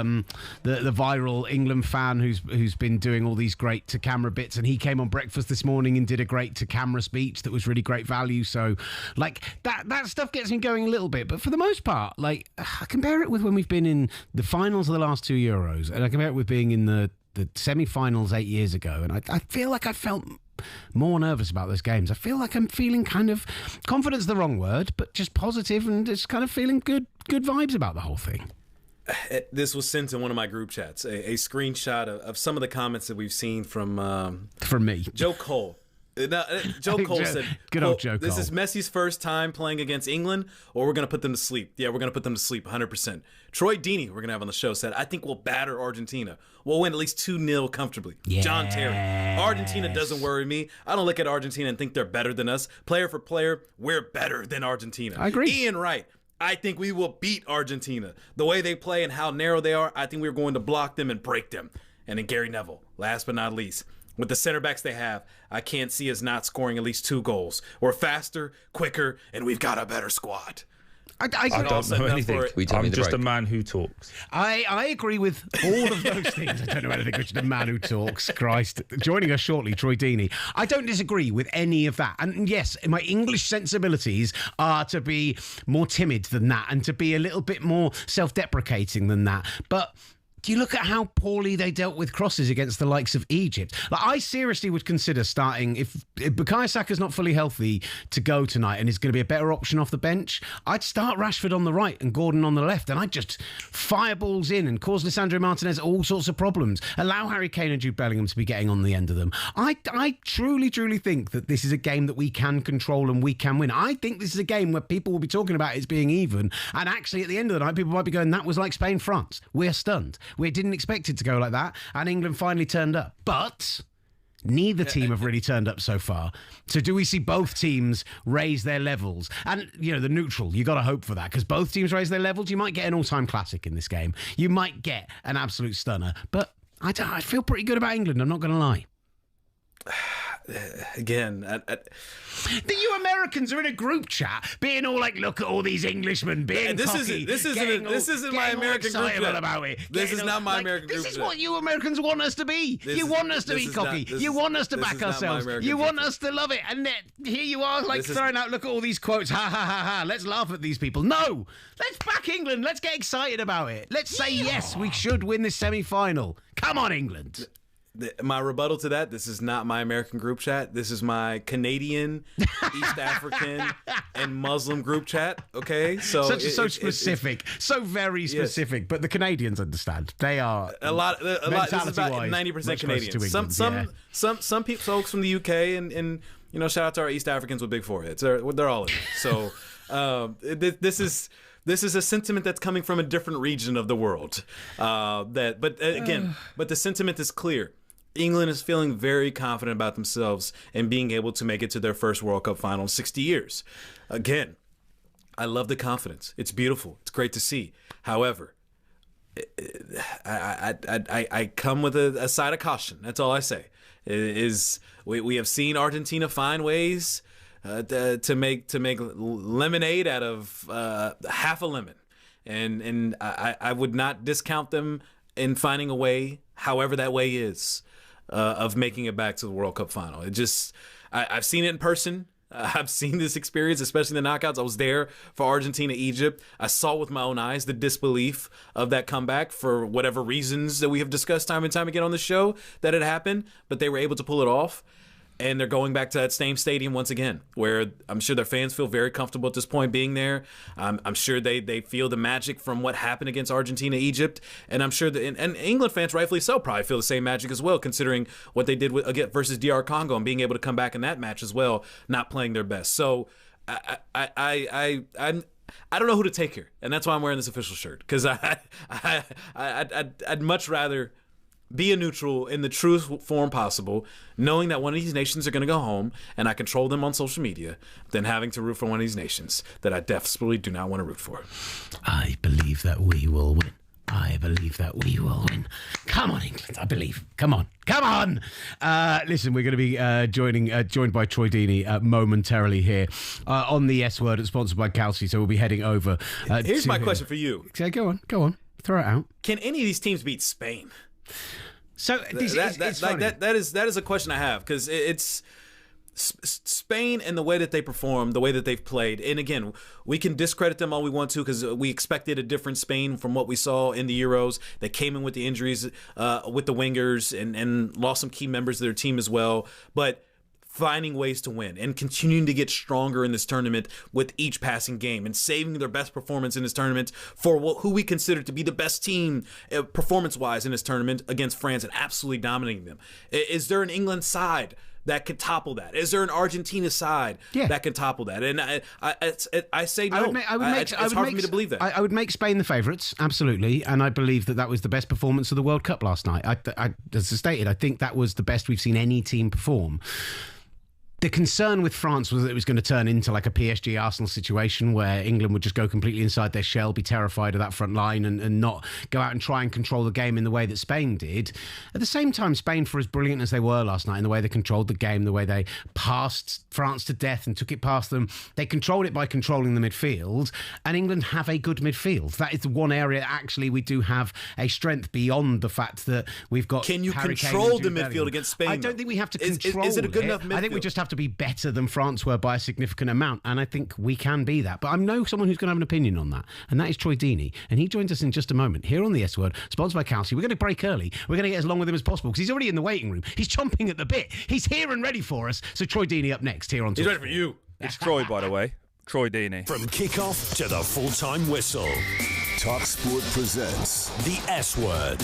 viral England fan who's been doing all these great to camera bits, and he came on Breakfast this morning and did a great to camera speech that was really great value. So like that stuff gets me going a little bit, but for the most part, like I compare it with when we've been in the finals of the last 2 Euros, and I compare it with being in the semi-finals 8 years ago, and I feel like I felt more nervous about those games. I feel like I'm feeling kind of, confident's the wrong word, but just positive and just kind of feeling good vibes about the whole thing. This was sent in one of my group chats, a screenshot of some of the comments that we've seen from me, Joe Cole. Joe Cole said, good old Joe this Cole. is Messi's first time playing against England, or we're going to put them to sleep. Yeah, we're going to put them to sleep 100%. Troy Deeney, we're going to have on the show, said, I think we'll batter Argentina. We'll win at least 2-0 comfortably. Yes. John Terry, Argentina doesn't worry me. I don't look at Argentina and think they're better than us. Player for player, we're better than Argentina. I agree. Ian Wright, I think we will beat Argentina. The way they play and how narrow they are, I think we're going to block them and break them. And then Gary Neville, last but not least, with the center backs they have, I can't see us not scoring at least 2 goals. We're faster, quicker, and we've got a better squad. I don't know anything. I'm just a man who talks. I agree with all of those things. I don't know anything, which is a man who talks. Christ. Joining us shortly, Troy Deeney. I don't disagree with any of that. And yes, my English sensibilities are to be more timid than that and to be a little bit more self-deprecating than that. But do you look at how poorly they dealt with crosses against the likes of Egypt? Like, I seriously would consider starting, if Bukayo Saka's not fully healthy to go tonight and is going to be a better option off the bench, I'd start Rashford on the right and Gordon on the left, and I'd just fire balls in and cause Lisandro Martinez all sorts of problems. Allow Harry Kane and Jude Bellingham to be getting on the end of them. I truly, truly think that this is a game that we can control and we can win. I think this is a game where people will be talking about it as being even, and actually at the end of the night, people might be going, that was like Spain-France. We're stunned. We didn't expect it to go like that, and England finally turned up. But neither team have really turned up so far. So do we see both teams raise their levels? And, you know, the neutral, you got to hope for that, because both teams raise their levels. You might get an all-time classic in this game. You might get an absolute stunner. But I feel pretty good about England, I'm not going to lie. Again, you Americans are in a group chat being all like, look at all these Englishmen being cocky. This isn't my American group chat. About it. This is not my American group chat. This is what you Americans want us to be. You want us to be cocky. You want us to back ourselves. You want us to love it. And then here you are, like, throwing out, look at all these quotes. Ha, ha, ha, ha. Let's laugh at these people. No. Let's back England. Let's get excited about it. Let's say, yes, we should win this semi-final. Come on, England. My rebuttal to that, this is not my American group chat. This is my Canadian, East African, and Muslim group chat, okay? So specific. So very specific. Yes. But the Canadians understand. They are a lot. This is about 90% Canadians. Some people, folks from the UK, and you know, shout out to our East Africans with big foreheads. They're all in it. So this is a sentiment that's coming from a different region of the world. But the sentiment is clear. England is feeling very confident about themselves and being able to make it to their first World Cup final in 60 years. Again, I love the confidence. It's beautiful. It's great to see. However, I come with a side of caution. That's all I say. We have seen Argentina find ways to make lemonade out of half a lemon, and I would not discount them in finding a way, however that way is, of making it back to the World Cup final. I've seen it in person. I've seen this experience, especially in the knockouts. I was there for Argentina, Egypt. I saw with my own eyes the disbelief of that comeback for whatever reasons that we have discussed time and time again on the show that it happened, but they were able to pull it off. And they're going back to that same stadium once again, where I'm sure their fans feel very comfortable at this point being there. I'm sure they feel the magic from what happened against Argentina, Egypt. And I'm sure and England fans, rightfully so, probably feel the same magic as well, considering what they did versus DR Congo and being able to come back in that match as well, not playing their best. So I don't know who to take here. And that's why I'm wearing this official shirt, because I'd much rather be a neutral in the truest form possible, knowing that one of these nations are going to go home and I control them on social media, than having to root for one of these nations that I desperately do not want to root for. I believe that we will win. I believe that we will win. Come on, England. I believe. Come on. Listen, we're going to be joined by Troy Deeney momentarily here on the S Word, sponsored by Calci. So we'll be heading over. Here's my question for you. Okay, go on. Throw it out. Can any of these teams beat Spain? So that is a question I have, because it's Spain and the way that they perform, the way that they've played. And again, we can discredit them all we want to, because we expected a different Spain from what we saw in the Euros. They came in with the injuries with the wingers and lost some key members of their team as well. But finding ways to win and continuing to get stronger in this tournament with each passing game and saving their best performance in this tournament for who we consider to be the best team performance-wise in this tournament against France and absolutely dominating them. Is there an England side that could topple that? Is there an Argentina side that can topple that? And I say no. It's hard for me to believe that. I would make Spain the favourites, absolutely, and I believe that was the best performance of the World Cup last night. As I stated, I think that was the best we've seen any team perform. The concern with France was that it was going to turn into like a PSG Arsenal situation where England would just go completely inside their shell, be terrified of that front line and not go out and try and control the game in the way that Spain did. At the same time, Spain, for as brilliant as they were last night in the way they controlled the game, the way they passed France to death and took it past them, they controlled it by controlling the midfield, and England have a good midfield. That is the one area that actually we do have a strength beyond the fact that we've got Can you Harry control the Kane midfield against Spain? I don't think we have to control Is it a good enough midfield? I think we just have to be better than France were by a significant amount, and I think we can be that. But I know someone who's going to have an opinion on that, and that is Troy Deeney, and he joins us in just a moment here on the S Word, sponsored by Calci. We're going to break early. We're going to get as long with him as possible because he's already in the waiting room. He's chomping at the bit. He's here and ready for us. So Troy Deeney up next here on He's ready for you. It's Troy, by the way. Troy Deeney. From kickoff to the full-time whistle, talkSPORT presents the S Word.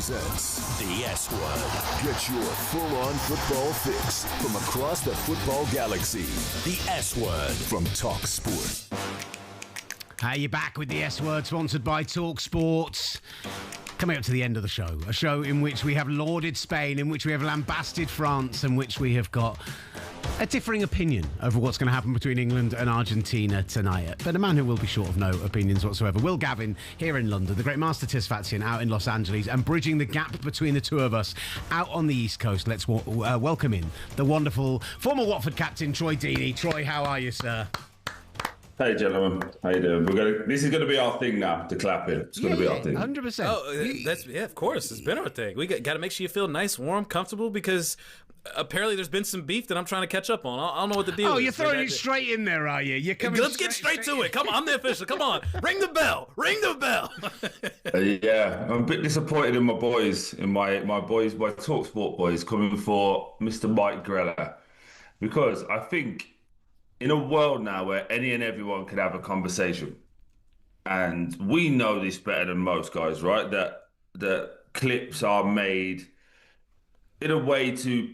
presents the S Word. Get your full-on football fix from across the football galaxy. The S Word from talkSPORT. You're back with the S Word, sponsored by talkSPORT. Coming up to the end of the show, a show in which we have lauded Spain, in which we have lambasted France, in which we have got a differing opinion over what's going to happen between England and Argentina tonight. But a man who will be short of no opinions whatsoever, Will Gavin, here in London, the great Master Tisfatsion out in Los Angeles, and bridging the gap between the two of us out on the East Coast. Let's welcome in the wonderful former Watford captain, Troy Deeney. Troy, how are you, sir? Hey, gentlemen. How you doing? This is going to be our thing now, the clapping. It's going to be our thing. 100%. Oh, of course. It's been our thing. We got to make sure you feel nice, warm, comfortable, because apparently there's been some beef that I'm trying to catch up on. I don't know what the deal is. Oh, you're throwing it straight in there, are you? Let's get straight to it. Come on, I'm the official. Come on. Ring the bell. Ring the bell. Yeah, I'm a bit disappointed in my boys, my talkSPORT boys, coming for Mr. Mike Grella, because I think in a world now where any and everyone can have a conversation, and we know this better than most guys, right? That clips are made in a way to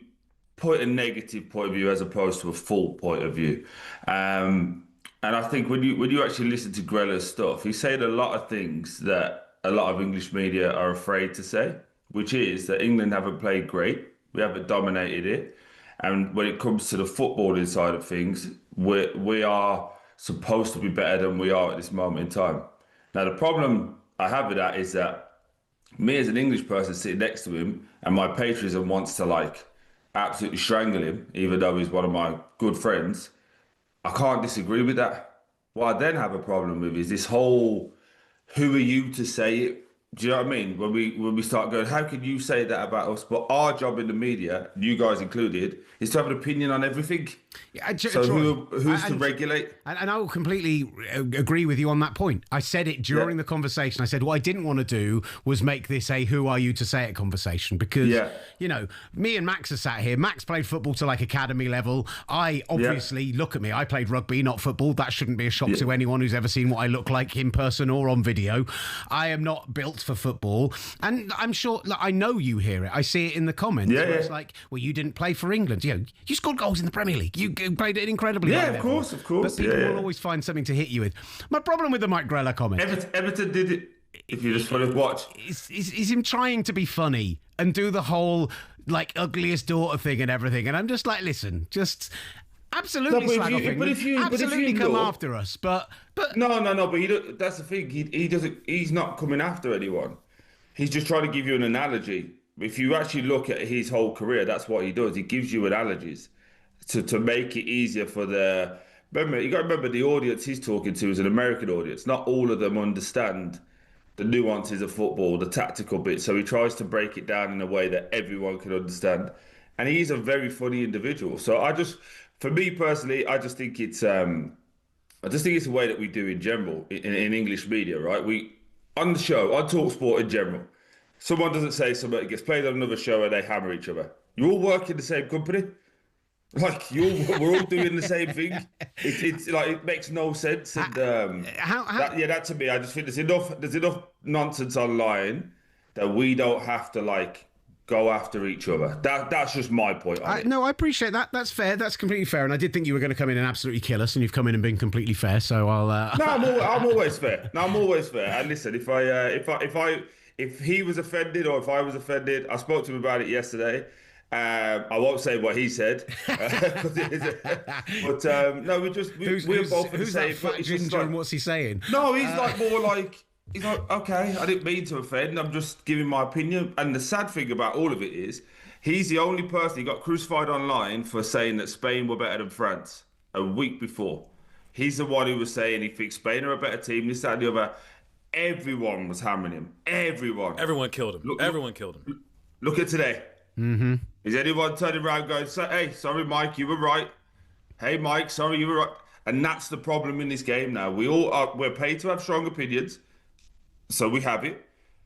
put a negative point of view as opposed to a full point of view. And I think when you actually listen to Grella's stuff, he said a lot of things that a lot of English media are afraid to say, which is that England haven't played great. We haven't dominated it. And when it comes to the footballing side of things, we are supposed to be better than we are at this moment in time. Now, the problem I have with that is that me as an English person sitting next to him, and my patriotism wants to absolutely strangle him, even though he's one of my good friends, I can't disagree with that. What I then have a problem with is this whole, who are you to say it? Do you know what I mean? When we start going, how can you say that about us? But our job in the media, you guys included, is to have an opinion on everything. Yeah, so who's to regulate? And I will completely agree with you on that point. I said it during the conversation. I said what I didn't want to do was make this a "who are you to say it" conversation, because me and Max are sat here. Max played football to academy level. I obviously look at me. I played rugby, not football. That shouldn't be a shock to anyone who's ever seen what I look like in person or on video. I am not built for football, and I'm sure I know you hear it. I see it in the comments. Where it's like, well, you didn't play for England. You scored goals in the Premier League. You played it incredibly well. Of course. But people will always find something to hit you with. My problem with the Mike Grella comment, Everton did it. If you just want to watch, is him trying to be funny and do the whole ugliest daughter thing and everything. And I'm just like, listen, just absolutely slag off England. Absolutely come after us, but no. But that's the thing. He doesn't. He's not coming after anyone. He's just trying to give you an analogy. If you actually look at his whole career, that's what he does. He gives you analogies to make it easier for the. Remember, you got to remember the audience he's talking to is an American audience. Not all of them understand the nuances of football, the tactical bits. So he tries to break it down in a way that everyone can understand. And he's a very funny individual. So for me personally, I just think it's a way that we do in general in English media, right? On the show, on talkSPORT in general, someone doesn't say something, it gets played on another show and they hammer each other. You all work in the same company. We're all doing the same thing. It makes no sense. And that to me, I just think there's enough nonsense online that we don't have to go after each other. That's just my point on it. No, I appreciate that. That's fair. That's completely fair. And I did think you were going to come in and absolutely kill us, and you've come in and been completely fair. So I'll. No, I'm always fair. No, I'm always fair. And listen, if he was offended or if I was offended, I spoke to him about it yesterday. I won't say what he said, but no, we're both the same. Fat ginger and what's he saying? No, he's he's like, okay, I didn't mean to offend. I'm just giving my opinion. And the sad thing about all of it is, he's the only person. He got crucified online for saying that Spain were better than France a week before. He's the one who was saying he thinks Spain are a better team. This, that, and the other. Everyone was hammering him. Everyone killed him. Everyone killed him. Look at today. Mm-hmm. Is anyone turning around going, hey, sorry, Mike, you were right. Hey, Mike, sorry, you were right. And that's the problem in this game now. We're paid to have strong opinions, so we have it.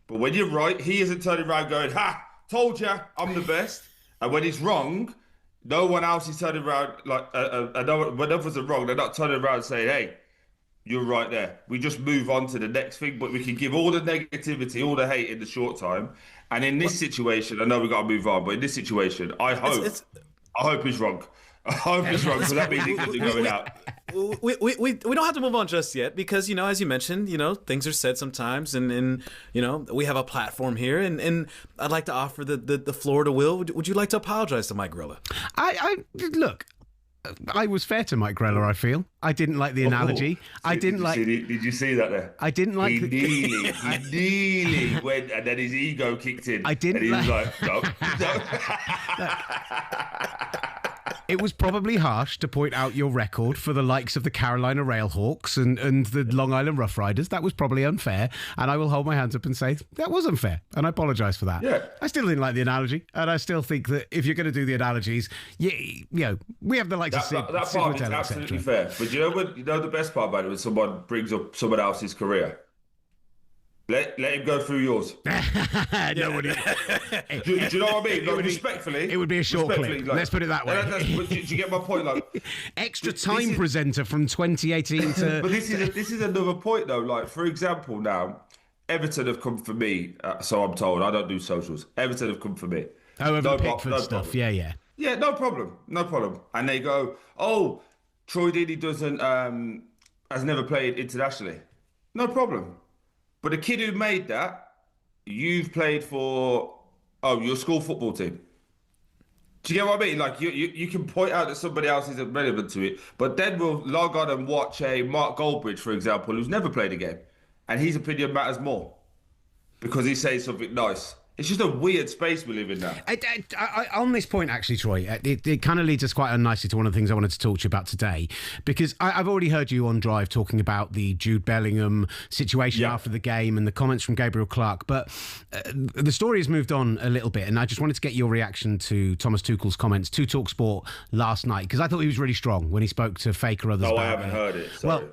But when you're right, he isn't turning around going, ha, told ya, I'm the best. And when he's wrong, no one else is turning around, when others are wrong, they're not turning around saying, hey, you're right there. We just move on to the next thing, but we can give all the negativity, all the hate in the short time. And in this situation, I know we've got to move on, but in this situation, I hope he's wrong. I hope he's wrong, because that means England are going out. We don't have to move on just yet, because, as you mentioned, things are said sometimes, and we have a platform here, and I'd like to offer the floor to Will. Would you like to apologize to Mike Grella? Look, I was fair to Mike Grella, I feel. I didn't like the analogy. Did you see that there? I didn't like... He nearly went, and then his ego kicked in. I didn't... And he was like, no. It was probably harsh to point out your record for the likes of the Carolina Railhawks and the Long Island Rough Riders. That was probably unfair, and I will hold my hands up and say that was unfair, and I apologise for that. Yeah. I still didn't like the analogy, and I still think that if you're going to do the analogies, you know, we have the likes of that part is absolutely fair. But you know the best part about it when someone brings up someone else's career. Let him go through yours. Nobody. Do you know what I mean? Like, respectfully. It would be a short clip. Let's put it that way. Do you get my point? Like, extra time presenter from 2018 to. But this is another point though. Like, for example, now Everton have come for me. So I'm told. I don't do socials. Everton have come for me. Oh, over Pickford stuff. Problem. Yeah. Yeah, no problem. And they go, oh, Troy Deeney has never played internationally. No problem. But the kid who made that, you've played for, your school football team. Do you get what I mean? Like, you can point out that somebody else isn't relevant to it, but then we'll log on and watch a Mark Goldbridge, for example, who's never played a game, and his opinion matters more because he says something nice. It's just a weird space we live in now. On this point, actually, Troy, it kind of leads us quite nicely to one of the things I wanted to talk to you about today, because I've already heard you on Drive talking about the Jude Bellingham situation after the game and the comments from Gabriel Clark, but the story has moved on a little bit, and I just wanted to get your reaction to Thomas Tuchel's comments to talkSPORT last night, because I thought he was really strong when he spoke to Fake or others. I haven't heard it. Sorry. Well,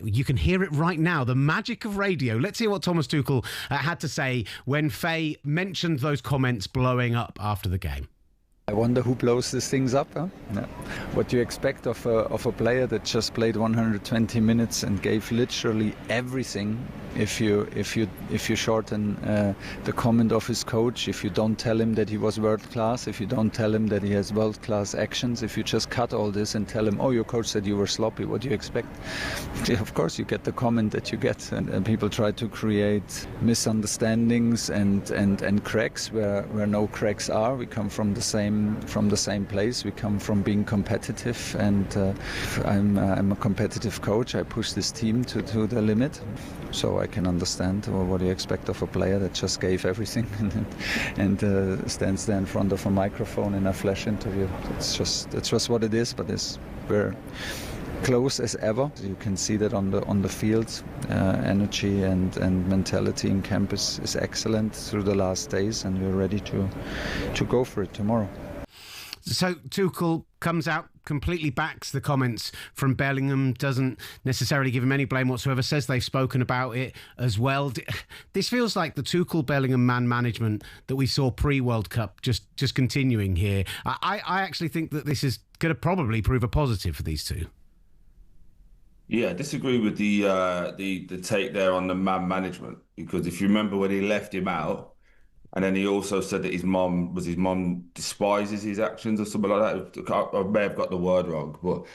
you can hear it right now. The magic of radio. Let's hear what Thomas Tuchel had to say when Faye mentioned those comments blowing up after the game. I wonder who blows these things up. Huh? Yeah. What do you expect of a player that just played 120 minutes and gave literally everything? If you shorten the comment of his coach, if you don't tell him that he was world class, if you don't tell him that he has world class actions, if you just cut all this and tell him, oh, your coach said you were sloppy, what do you expect? Of course, you get the comment that you get, and people try to create misunderstandings and cracks where no cracks are. We come from the same place. We come from being competitive, and I'm a competitive coach. I push this team to the limit, so I can understand what you expect of a player that just gave everything and stands there in front of a microphone in a flash interview. It's just what it is. But we're close as ever. You can see that on the field. Energy and mentality in camp is excellent through the last days, and we're ready to go for it tomorrow. So Tuchel comes out, completely backs the comments from Bellingham, doesn't necessarily give him any blame whatsoever, says they've spoken about it as well. This feels like the Tuchel-Bellingham man management that we saw pre-World Cup just continuing here. I actually think that this is going to probably prove a positive for these two. Yeah, I disagree with the take there on the man management, because if you remember when he left him out, and then he also said that his mom despises his actions or something like that. I may have got the word wrong, but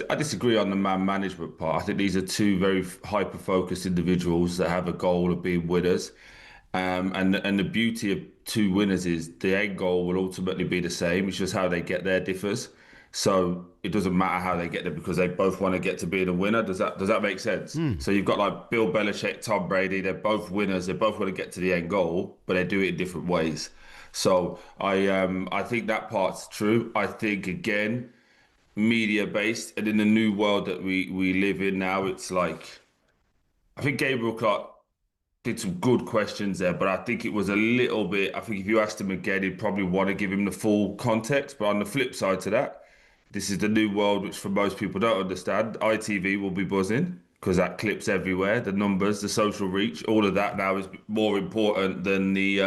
I disagree on the man management part. I think these are two very hyper-focused individuals that have a goal of being winners. And the beauty of two winners is the end goal will ultimately be the same. It's just how they get there differs. So it doesn't matter how they get there because they both want to get to being a winner. Does that make sense? So you've got like Bill Belichick, Tom Brady. They're both winners. They both want to get to the end goal, but they do it in different ways. So I think that part's true. I think, again, media-based, and in the new world that we live in now, it's like, I think Gabriel Clark did some good questions there, but I think it was a little bit, I think if you asked him again, he'd probably want to give him the full context. But on the flip side to that, this is the new world, which for most people don't understand. ITV will be buzzing because that clips everywhere. The numbers, the social reach, all of that now is more important than the,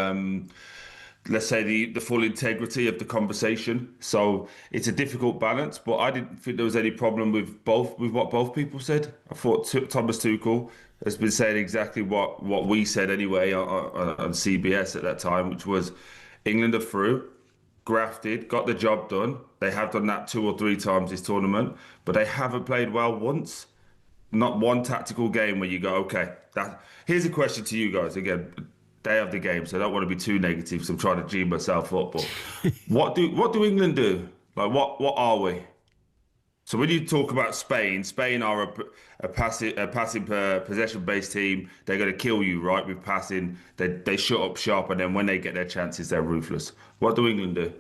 let's say, the full integrity of the conversation. So it's a difficult balance, but I didn't think there was any problem with what both people said. I thought Thomas Tuchel has been saying exactly what we said anyway on CBS at that time, which was England are through, grafted, got the job done. They have done that 2 or 3 times this tournament, but they haven't played well once. Not one tactical game where you go, okay, here's a question to you guys. Again, day of the game, so I don't want to be too negative, so I'm trying to G myself up. But what do England do? Like, what are we? So when you talk about Spain, Spain are a passing possession-based team. They're going to kill you, right, with passing. They shut up shop, and then when they get their chances, they're ruthless. What do England do?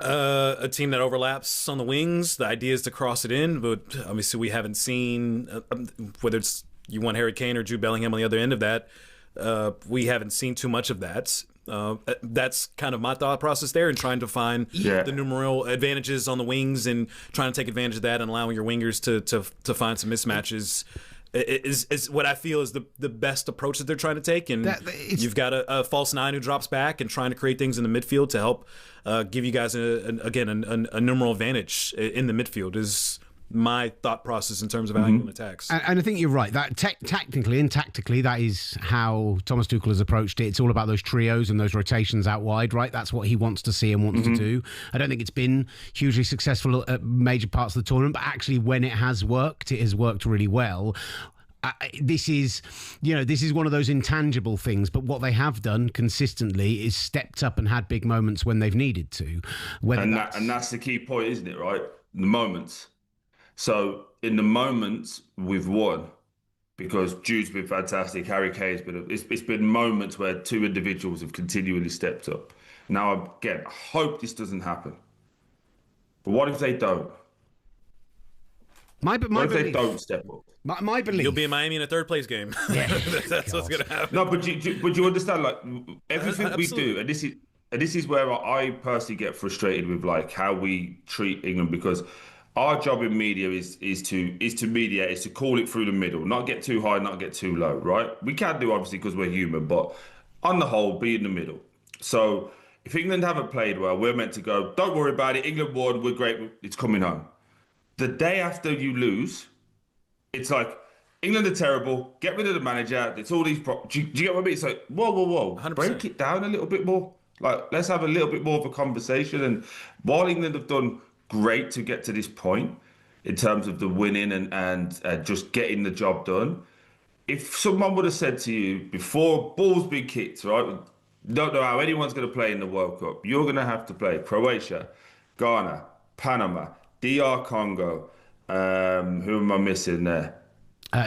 A team that overlaps on the wings. The idea is to cross it in, but obviously we haven't seen whether it's you want Harry Kane or Jude Bellingham on the other end of that. We haven't seen too much of that. That's kind of my thought process there, and trying to find the numeral advantages on the wings and trying to take advantage of that and allowing your wingers to find some mismatches is what I feel is the best approach that they're trying to take. And you've got a false nine who drops back and trying to create things in the midfield to help give you guys a numeral advantage in the midfield is my thought process in terms of how England attacks. And I think you're right. That technically and tactically, that is how Thomas Tuchel has approached it. It's all about those trios and those rotations out wide, right? That's what he wants to see and wants to do. I don't think it's been hugely successful at major parts of the tournament, but actually when it has worked, it has worked really well. This is one of those intangible things, but what they have done consistently is stepped up and had big moments when they've needed to. And that's the key point, isn't it, right? The moments. So in the moments we've won because Jude's been fantastic, Harry Kane's been. It's been moments where two individuals have continually stepped up. Now again, I hope this doesn't happen. But what if they don't? What if they don't step up? My belief. You'll be in Miami in a third place game. Yeah. That's what's going to happen. No, but you understand, like everything we do, and this is where I personally get frustrated with like how we treat England, because our job in media is to mediate, is to call it through the middle, not get too high, not get too low, right? We can do obviously because we're human, but on the whole, be in the middle. So if England haven't played well, we're meant to go, don't worry about it, England won, we're great, it's coming home. The day after you lose, it's like, England are terrible, get rid of the manager, it's all these... Do you get what I mean? It's like, whoa, 100%. Break it down a little bit more. Like, let's have a little bit more of a conversation. And while England have done great to get to this point in terms of the winning and just getting the job done, if someone would have said to you before ball's been kicked, right, don't know how anyone's going to play in the World Cup, you're going to have to play Croatia, Ghana, Panama, DR Congo, who am I missing there?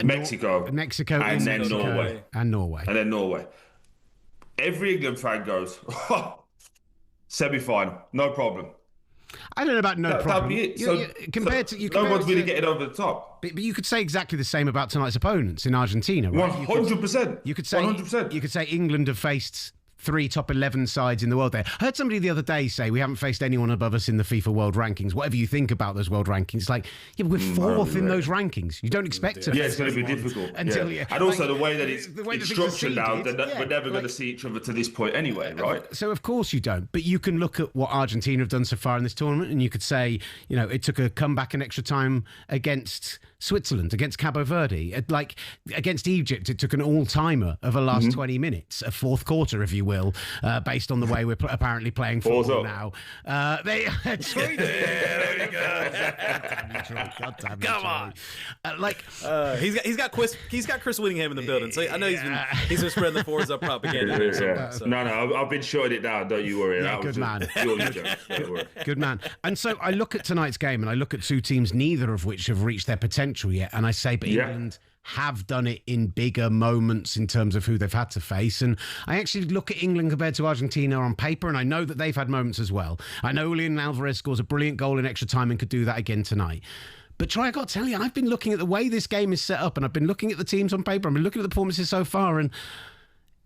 Mexico, and then Norway. And then Norway. Every England fan goes, semi-final, no problem. I don't know about no problem. That'd be it. No one's really getting over the top. But you could say exactly the same about tonight's opponents in Argentina, right? 100%. You could say 100%. You could say England have faced 3 top 11 sides in the world there. I heard somebody the other day say we haven't faced anyone above us in the FIFA World Rankings. Whatever you think about those world rankings, it's like, yeah, we're 4th in those rankings. You don't expect to. Yeah, it's going to be difficult. Until and also the way that it's structured now, we're never going to see each other to this point anyway, right? So of course you don't. But you can look at what Argentina have done so far in this tournament, and you could say, you know, it took a comeback in extra time against Switzerland, against Cabo Verde, like against Egypt. It took an all-timer of a last 20 minutes, a fourth quarter, if you will, based on the way we're apparently playing football now. There you go. Come on. He's got Chris Whittingham in the building, so I know he's been spreading the forwards up propaganda. So. No, I've been shutting it down. Don't you worry. Yeah, good man. Don't worry. Good man. And so I look at tonight's game, and I look at two teams, neither of which have reached their potential yet, and I say, but England have done it in bigger moments in terms of who they've had to face. And I actually look at England compared to Argentina on paper, and I know that they've had moments as well. I know Julian Alvarez scores a brilliant goal in extra time and could do that again tonight. But Troy, I got to tell you, I've been looking at the way this game is set up, and I've been looking at the teams on paper, I've been looking at the performances so far, and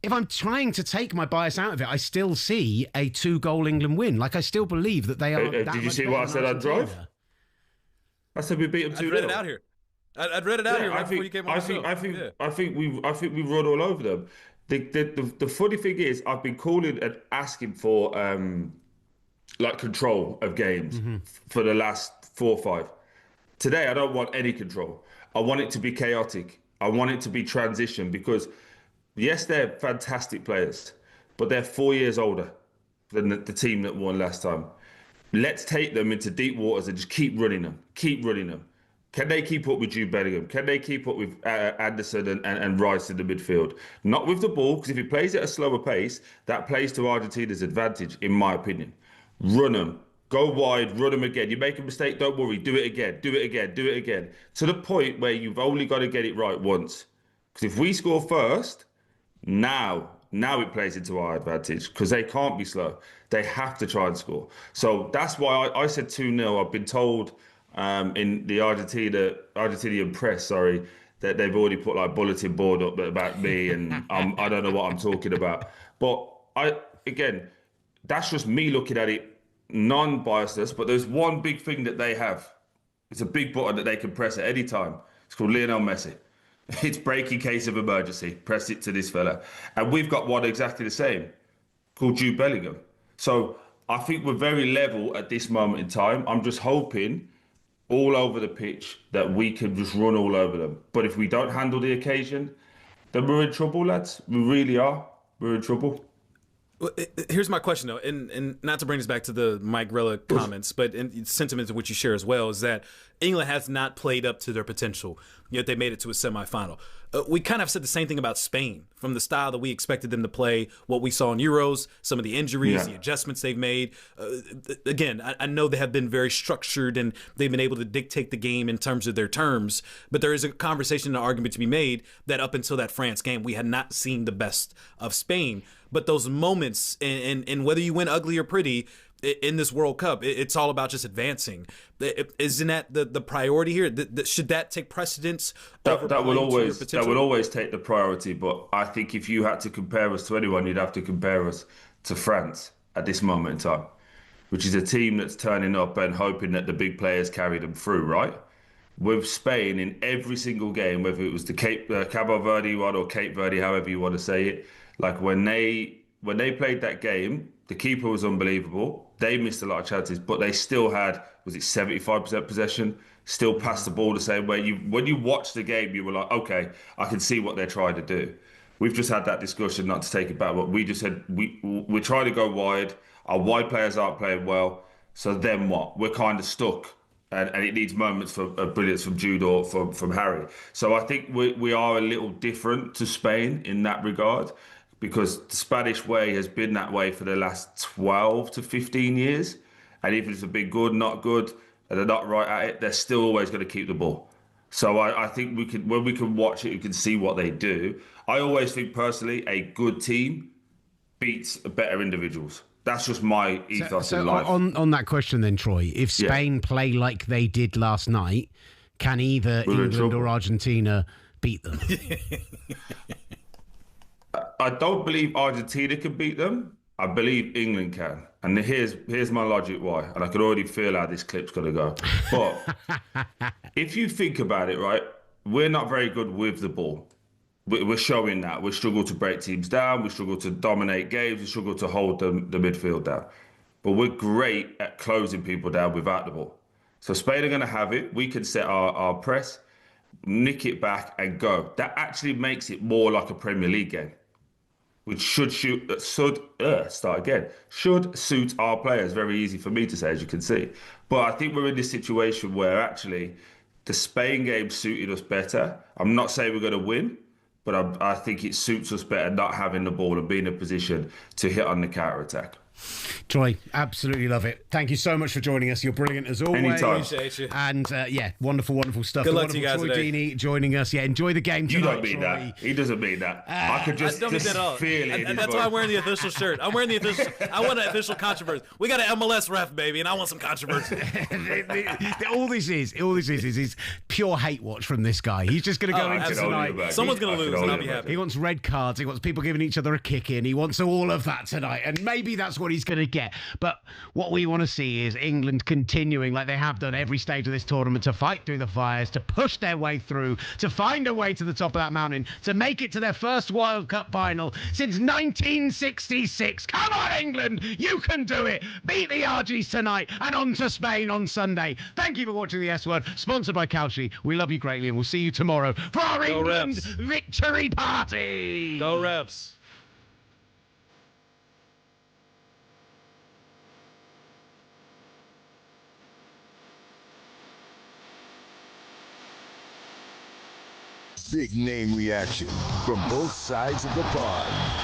if I'm trying to take my bias out of it, I still see a 2-goal England win. Like, I still believe that they are. Did you see what I said on Drive? I said we beat them 2-0. I read it out here. I'd read it out here right before you came on. I think we run all over them. The funny thing is, I've been calling and asking for like control of games for the last 4 or 5. Today, I don't want any control. I want it to be chaotic. I want it to be transition, because yes, they're fantastic players, but they're 4 years older than the team that won last time. Let's take them into deep waters and just keep running them. Can they keep up with Jude Bellingham? Can they keep up with Anderson and Rice in the midfield? Not with the ball, because if he plays at a slower pace, that plays to Argentina's advantage, in my opinion. Run them, go wide, run them again. You make a mistake, don't worry, do it again, do it again, do it again. To the point where you've only got to get it right once. Because if we score first, now it plays into our advantage because they can't be slow. They have to try and score. So that's why I said 2-0. I've been told in the Argentinian press, that they've already put like bulletin board up about me, and I don't know what I'm talking about. But again, that's just me looking at it, non-biasness. But there's one big thing that they have. It's a big button that they can press at any time. It's called Lionel Messi. It's break in case of emergency. Press it to this fella. And we've got one exactly the same, called Jude Bellingham. So I think we're very level at this moment in time. I'm just hoping all over the pitch that we can just run all over them. But if we don't handle the occasion, then we're in trouble, lads. We really are. We're in trouble. Well, here's my question, though, and not to bring us back to the Mike Grella comments, but in sentiments which you share as well, is that England has not played up to their potential, yet they made it to a semifinal. We kind of said the same thing about Spain, from the style that we expected them to play, what we saw in Euros, some of the injuries, the adjustments they've made. Again, I know they have been very structured and they've been able to dictate the game in terms of their terms, but there is a conversation, an argument to be made that up until that France game, we had not seen the best of Spain. But those moments, and whether you win ugly or pretty in this World Cup, it's all about just advancing. Isn't that the priority here? Should that take precedence? That will always take the priority. But I think if you had to compare us to anyone, you'd have to compare us to France at this moment in time, which is a team that's turning up and hoping that the big players carry them through, right? With Spain in every single game, whether it was the Cabo Verde one or Cape Verde, however you want to say it, like when they played that game, the keeper was unbelievable. They missed a lot of chances, but they still had, was it 75% possession? Still passed the ball the same way. When you watch the game, you were like, okay, I can see what they're trying to do. We've just had that discussion, not to take it back, but we just said we're trying to go wide. Our wide players aren't playing well. So then what? We're kind of stuck. And it needs moments of brilliance from Jude or from Harry. So I think we are a little different to Spain in that regard, because the Spanish way has been that way for the last 12 to 15 years. And even if it's been good, not good, and they're not right at it, they're still always going to keep the ball. So I think when we can watch it, you can see what they do. I always think personally, a good team beats better individuals. That's just my ethos in life. On that question then, Troy, if Spain play like they did last night, can either England or Argentina beat them? I don't believe Argentina can beat them. I believe England can. And here's my logic why. And I can already feel how this clip's going to go. But if you think about it, right, we're not very good with the ball. We're showing that. We struggle to break teams down. We struggle to dominate games. We struggle to hold the midfield down. But we're great at closing people down without the ball. So Spain are going to have it. We can set our press, nick it back and go. That actually makes it more like a Premier League game, which should suit our players. Very easy for me to say, as you can see. But I think we're in this situation where actually the Spain game suited us better. I'm not saying we're going to win, but I think it suits us better not having the ball and being in a position to hit on the counter-attack. Troy, absolutely love it. Thank you so much for joining us. You're brilliant as always. Anytime. Appreciate you. And wonderful stuff. Good luck to you guys Troy today. Deeney joining us. Yeah, enjoy the game tonight, You don't mean Troy. that. He doesn't mean that. I could just feel it. And that's why I'm wearing the official shirt. I want an official controversy. We got an MLS ref, baby, and I want some controversy. all this is pure hate watch from this guy. He's just going to go into tonight. Someone's going to lose, and I'll be happy. He wants red cards. He wants people giving each other a kick in. He wants all of that tonight, and maybe that's what he's going to get. But what we want to see is England continuing, like they have done every stage of this tournament, to fight through the fires, to push their way through, to find a way to the top of that mountain, to make it to their first World Cup final since 1966. Come on, England! You can do it! Beat the Argies tonight and on to Spain on Sunday. Thank you for watching the S Word, sponsored by Kalshi. We love you greatly, and we'll see you tomorrow for our England victory party! Go Revs! Big name reaction from both sides of the pond.